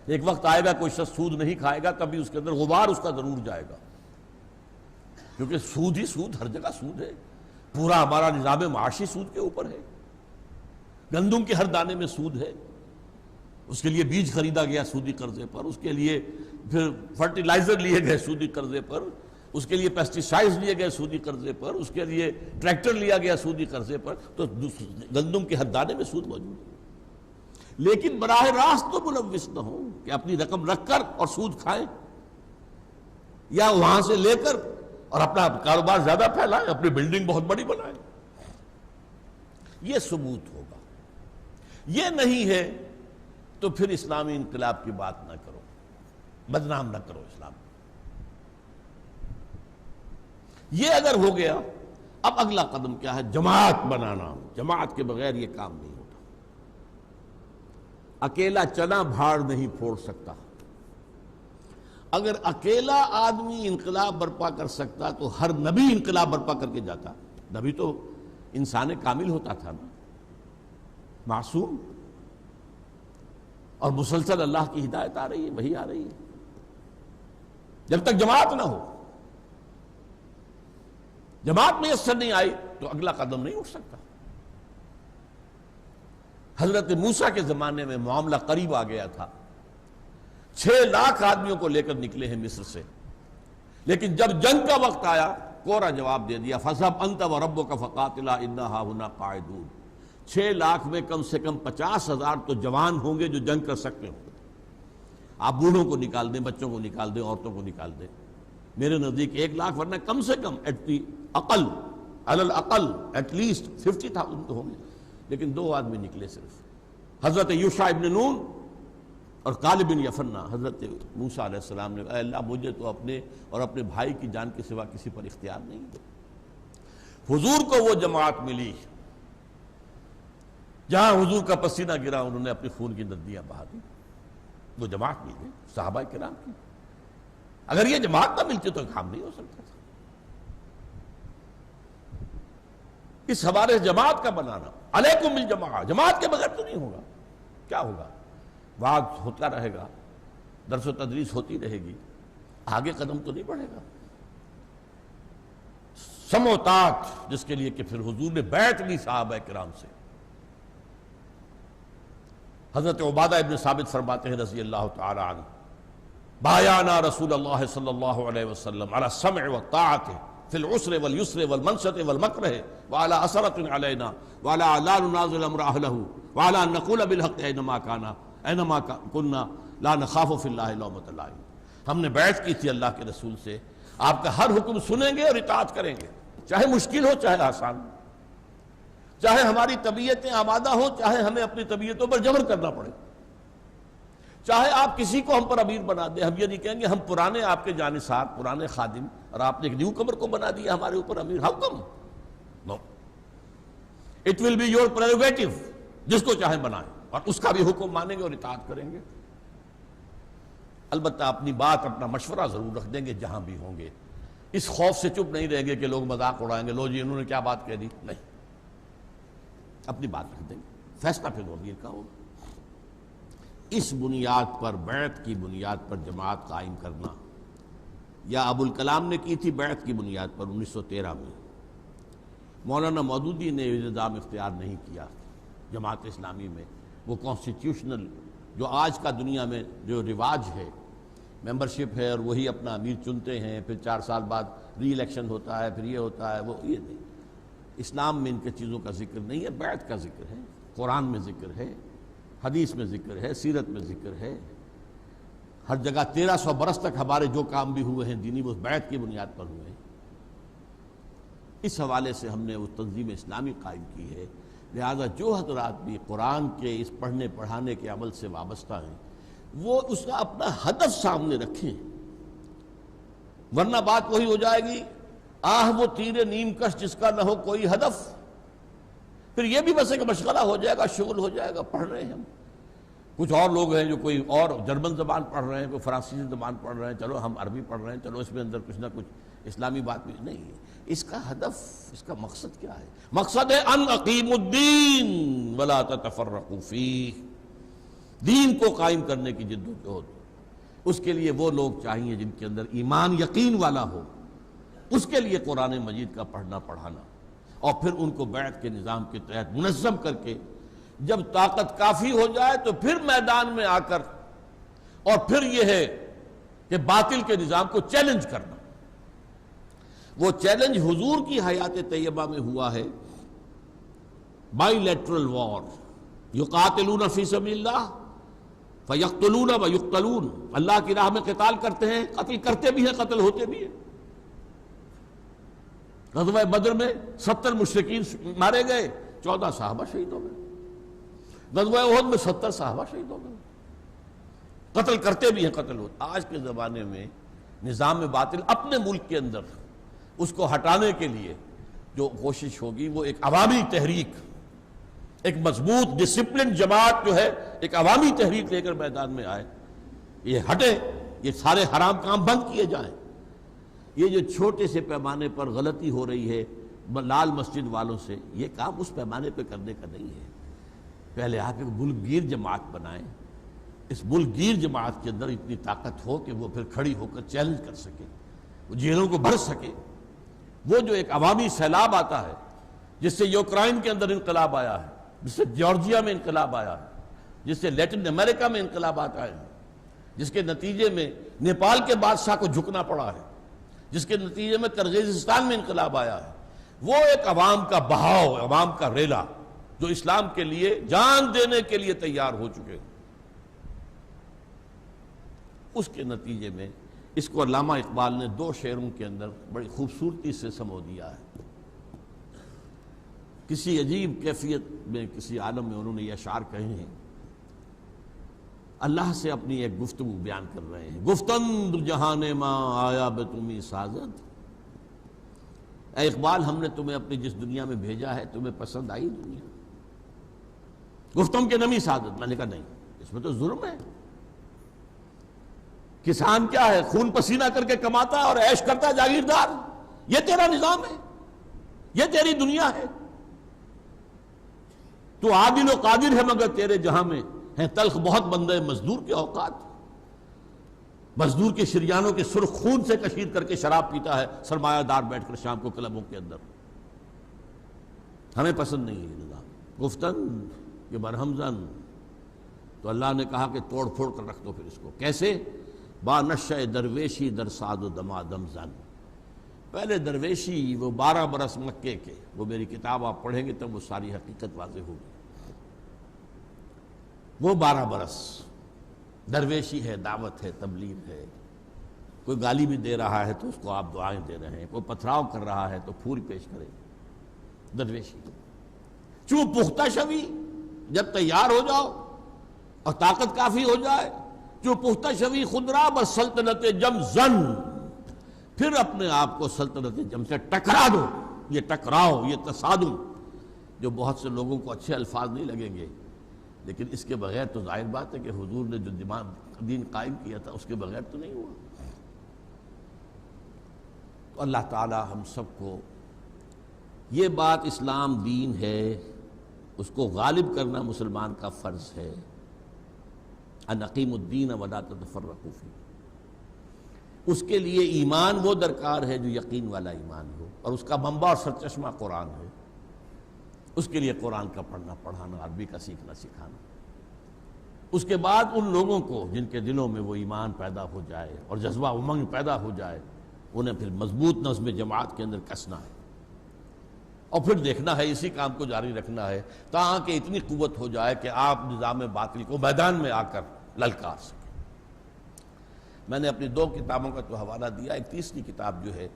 ایک وقت آئے گا کوئی شخص سود نہیں کھائے گا کبھی، اس کے اندر غبار اس کا ضرور جائے گا، کیونکہ سود ہی سود، ہر جگہ سود ہے. پورا ہمارا نظام معاشی سود کے اوپر ہے. گندم کے ہر دانے میں سود ہے. اس کے لیے بیج خریدا گیا سودی قرضے پر، اس کے لیے پھر فرٹیلائزر لیے گئے سودی قرضے پر، اس کے لیے پیسٹیسائڈز لیے گئے سودی قرضے پر، اس کے لیے ٹریکٹر لیا گیا سودی قرضے پر. تو گندم کے ہر دانے میں سود موجود ہے. لیکن براہ راست تو ملوث نہ ہو کہ اپنی رقم رکھ کر اور سود کھائیں، یا وہاں سے لے کر اور اپنا کاروبار زیادہ پھیلائیں، اپنی بلڈنگ بہت بڑی بنائیں. یہ ثبوت ہوگا. یہ نہیں ہے تو پھر اسلامی انقلاب کی بات نہ کرو، بدنام نہ کرو اسلام. یہ اگر ہو گیا، اب اگلا قدم کیا ہے؟ جماعت بنانا. جماعت کے بغیر یہ کام نہیں ہوتا. اکیلا چنا بھاڑ نہیں پھوڑ سکتا. اگر اکیلا آدمی انقلاب برپا کر سکتا تو ہر نبی انقلاب برپا کر کے جاتا. نبی تو انسان کامل ہوتا تھا نا، معصوم، اور مسلسل اللہ کی ہدایت آ رہی ہے، وہی آ رہی ہے. جب تک جماعت نہ ہو، جماعت میسر نہیں آئی تو اگلا قدم نہیں اٹھ سکتا. حضرت موسیٰ کے زمانے میں معاملہ قریب آ گیا تھا. 6 لاکھ آدمیوں کو لے کر نکلے ہیں مصر سے، لیکن جب جنگ کا وقت آیا کوڑا جواب دے دیا، فَذْهَبْ أَنْتَ وَرَبُّكَ فَقَاتِلَا إِنَّا هَاهُنَا قَاعِدُونَ. 6 لاکھ میں کم سے کم 50,000 تو جوان ہوں گے جو جنگ کر سکتے ہوں. آپ بوڑھوں کو نکال دیں، بچوں کو نکال دیں، عورتوں کو نکال دیں. میرے نزدیک 1 لاکھ، ورنہ کم سے کم علی الاقل ایٹ لیسٹ 50,000 تو ہوں گے. لیکن 2 آدمی نکلے صرف، حضرت یوشع ابن نون اور کالب بن یفنہ. حضرت موسیٰ علیہ السلام نے، اے اللہ مجھے تو اپنے اور اپنے بھائی کی جان کے سوا کسی پر اختیار نہیں. حضور کو وہ جماعت ملی جہاں حضور کا پسینہ گرا، انہوں نے اپنی خون کی ندیاں بہا دی. وہ جماعت مل گئی صحابہ کرام کی. اگر یہ جماعت نہ ملتی تو کام نہیں ہو سکتا تھا. اس حوالے سے جماعت کا بنانا، علیکم بالجماعہ، جماعت کے بغیر تو نہیں ہوگا. کیا ہوگا؟ وعظ ہوتا رہے گا، درس و تدریس ہوتی رہے گی، آگے قدم تو نہیں بڑھے گا. سمع و طاعت، جس کے لیے کہ پھر حضور نے بیعت لی صحابہ کرام سے. حضرت عبادہ ابن ثابت فرماتے ہیں رضی اللہ تعالی عنہ، بایعنا رسول اللہ صلی اللہ علیہ وسلم علی السمع والطاعت فی العسر والیسر والمنشط والمکرہ وعلی اثرۃ علینا وعلی لا ننازل امر اہلہ وعلی ان نقول بالحق اینما کنا لا نخاف فی اللہ لومۃ لائم. ہم نے بیعت کی تھی اللہ کے رسول سے، آپ کا ہر حکم سنیں گے اور اطاعت کریں گے، چاہے مشکل ہو چاہے آسان، چاہے ہماری طبیعتیں آمادہ ہوں چاہے ہمیں اپنی طبیعتوں پر جبر کرنا پڑے، چاہے آپ کسی کو ہم پر امیر بنا دیں. ہم یہ نہیں کہیں گے ہم پرانے آپ کے جانثار پرانے خادم اور آپ نے ایک نیو کمر کو بنا دیا ہمارے اوپر امیر. How come? No, it will be your prerogative. جس کو چاہے بنائیں اور اس کا بھی حکم مانیں گے اور اطاعت کریں گے. البتہ اپنی بات اپنا مشورہ ضرور رکھ دیں گے جہاں بھی ہوں گے. اس خوف سے چپ نہیں رہیں گے کہ لوگ مذاق اڑائیں گے، لو جی انہوں نے کیا بات کہہ دی. نہیں، اپنی بات رکھ دیں گے، فیصلہ پھر امیر کا ہوگا. اس بنیاد پر، بیعت کی بنیاد پر جماعت قائم کرنا، یا ابو الکلام نے کی تھی بیعت کی بنیاد پر 1913 میں. مولانا مودودی نے یہ نظام اختیار نہیں کیا جماعت اسلامی میں. وہ کانسٹیٹیوشنل جو آج کا دنیا میں جو رواج ہے، ممبرشپ ہے اور وہی اپنا امیر چنتے ہیں، پھر 4 سال بعد ری الیکشن ہوتا ہے، پھر یہ ہوتا ہے وہ، یہ نہیں. اسلام میں ان کے چیزوں کا ذکر نہیں ہے. بیعت کا ذکر ہے، قرآن میں ذکر ہے، حدیث میں ذکر ہے، سیرت میں ذکر ہے. ہر جگہ 1300 برس تک ہمارے جو کام بھی ہوئے ہیں دینی، وہ بیعت کی بنیاد پر ہوئے ہیں. اس حوالے سے ہم نے وہ تنظیم اسلامی قائم کی ہے لہذا جو حضرات بھی قرآن کے اس پڑھنے پڑھانے کے عمل سے وابستہ ہیں وہ اس کا اپنا ہدف سامنے رکھیں، ورنہ بات وہی ہو جائے گی وہ تیر نیم کش جس کا نہ ہو کوئی ہدف، پھر یہ بھی بس ایک مشغلہ ہو جائے گا، شغل ہو جائے گا، پڑھ رہے ہیں ہم۔ کچھ اور لوگ ہیں جو کوئی اور جرمن زبان پڑھ رہے ہیں، کوئی فرانسیسی زبان پڑھ رہے ہیں، چلو ہم عربی پڑھ رہے ہیں، چلو اس میں اندر کچھ نہ کچھ اسلامی بات بھی نہیں ہے۔ اس کا ہدف، اس کا مقصد کیا ہے؟ مقصد ہے ان اقیموا الدین ولا تتفرقوا فیہ، دین کو قائم کرنے کی جد و جہد۔ اس کے لیے وہ لوگ چاہیے جن کے اندر ایمان یقین والا ہو، اس کے لیے قرآن مجید کا پڑھنا پڑھانا، اور پھر ان کو بیعت کے نظام کے تحت منظم کر کے جب طاقت کافی ہو جائے تو پھر میدان میں آ کر، اور پھر یہ ہے کہ باطل کے نظام کو چیلنج کرنا۔ وہ چیلنج حضور کی حیات طیبہ میں ہوا ہے، بائی لیٹرل وار، یقاتلون فی سبیل اللہ فیقتلون ویقتلون، اللہ کی راہ میں قتال کرتے ہیں، قتل کرتے بھی ہیں، قتل ہوتے بھی ہیں۔ غزوہ بدر میں 70 مشرکین مارے گئے، 14 صحابہ شہید ہو گئے۔ غزوہ احد میں 70 صحابہ شہید ہو گئے۔ قتل کرتے بھی ہیں، قتل ہوتے۔ آج کے زمانے میں نظام باطل اپنے ملک کے اندر اس کو ہٹانے کے لیے جو کوشش ہوگی وہ ایک عوامی تحریک، ایک مضبوط ڈسپلن جماعت جو ہے ایک عوامی تحریک لے کر میدان میں آئے، یہ ہٹے، یہ سارے حرام کام بند کیے جائیں۔ یہ جو چھوٹے سے پیمانے پر غلطی ہو رہی ہے لال مسجد والوں سے، یہ کام اس پیمانے پہ کرنے کا نہیں ہے۔ پہلے آپ ایک ملک گیر جماعت بنائیں، اس ملک گیر جماعت کے اندر اتنی طاقت ہو کہ وہ پھر کھڑی ہو کر چیلنج کر سکے، وہ جیلوں کو بھر سکے۔ وہ جو ایک عوامی سیلاب آتا ہے، جس سے یوکرائن کے اندر انقلاب آیا ہے، جس سے جارجیا میں انقلاب آیا ہے، جس سے لیٹن امریکہ میں انقلاب آتا ہے، جس کے نتیجے میں نیپال کے بادشاہ کو جھکنا پڑا ہے، جس کے نتیجے میں کرغیزستان میں انقلاب آیا ہے، وہ ایک عوام کا بہاؤ، عوام کا ریلا جو اسلام کے لیے جان دینے کے لیے تیار ہو چکے۔ اس کے نتیجے میں اس کو علامہ اقبال نے 2 شعروں کے اندر بڑی خوبصورتی سے سمو دیا ہے۔ کسی عجیب کیفیت میں، کسی عالم میں انہوں نے یہ اشعار کہے ہیں، اللہ سے اپنی ایک گفتگو بیان کر رہے ہیں۔ گفتند جہان ماں آیا بے تمہیں سازد، اے اقبال ہم نے تمہیں اپنی جس دنیا میں بھیجا ہے تمہیں پسند آئی دنیا؟ گفتم کے نمی سعادت، میں نے کہا نہیں، اس میں تو ظلم ہے۔ کسان کیا ہے، خون پسینہ کر کے کماتا اور عیش کرتا جاگیردار، یہ تیرا نظام ہے، یہ تیری دنیا ہے۔ تو عادل و قادر ہے مگر تیرے جہاں میں ہیں تلخ بہت بندے مزدور کے اوقات۔ مزدور کے شریانوں کے سرخ خون سے کشیر کر کے شراب پیتا ہے سرمایہ دار بیٹھ کر شام کو کلبوں کے اندر۔ ہمیں پسند نہیں ہے یہ نظام۔ گفتن یہ مرہم زن، تو اللہ نے کہا کہ توڑ پھوڑ کر رکھ دو پھر اس کو۔ کیسے؟ با نشہ درویشی در ساد و دمادم زن، پہلے درویشی وہ 12 برس مکے کے، وہ میری کتاب آپ پڑھیں گے تب وہ ساری حقیقت واضح ہوگی۔ وہ 12 برس درویشی ہے، دعوت ہے، تبلیغ ہے، کوئی گالی بھی دے رہا ہے تو اس کو آپ دعائیں دے رہے ہیں، کوئی پتھراؤ کر رہا ہے تو پھول پیش کرے، درویشی۔ چوں پختہ شوی، جب تیار ہو جاؤ اور طاقت کافی ہو جائے، جو پختہ شوی خود را بس سلطنت جم زن، پھر اپنے آپ کو سلطنت جم سے ٹکرا دو۔ یہ ٹکراؤ، یہ تصادم جو بہت سے لوگوں کو اچھے الفاظ نہیں لگیں گے، لیکن اس کے بغیر تو ظاہر بات ہے کہ حضور نے جو دین قائم کیا تھا اس کے بغیر تو نہیں ہوا۔ تو اللہ تعالی ہم سب کو یہ بات، اسلام دین ہے، اس کو غالب کرنا مسلمان کا فرض ہے۔ ان اقیموا الدین ولا تتفرقوا فیہ، اس کے لیے ایمان وہ درکار ہے جو یقین والا ایمان ہو، اور اس کا منبع اور سرچشمہ قرآن ہے۔ اس کے لیے قرآن کا پڑھنا پڑھانا، عربی کا سیکھنا سکھانا۔ اس کے بعد ان لوگوں کو جن کے دلوں میں وہ ایمان پیدا ہو جائے اور جذبہ امنگ پیدا ہو جائے، انہیں پھر مضبوط نظم جماعت کے اندر کسنا ہے، اور پھر دیکھنا ہے، اسی کام کو جاری رکھنا ہے تاکہ اتنی قوت ہو جائے کہ آپ نظام باطل کو میدان میں آ کر للکار سکیں۔ میں نے اپنی 2 کتابوں کا تو حوالہ دیا، ایک تیسری کتاب جو ہے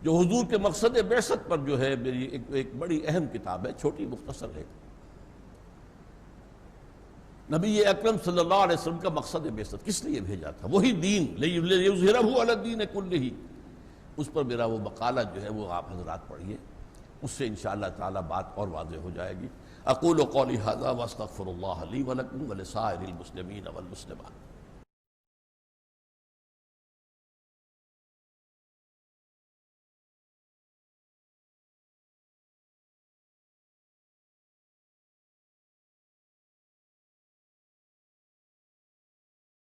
جو حضور کے مقصد بعثت پر جو ہے میری ایک بڑی اہم کتاب ہے، چھوٹی مختصر ہے۔ نبی اکرم صلی اللہ علیہ وسلم کا مقصد بعثت کس لیے بھیجا تھا؟ وہی دین، لِيُظْهِرَهُ عَلَى الدِّينِ كُلِّهِ، اس پر میرا وہ مقالہ جو ہے وہ آپ حضرات پڑھیے، اس سے انشاءاللہ تعالی بات اور واضح ہو جائے گی۔ اقول قولی ھذا واستغفر اللہ لی ولکم ولسائر المسلمین والمسلمات۔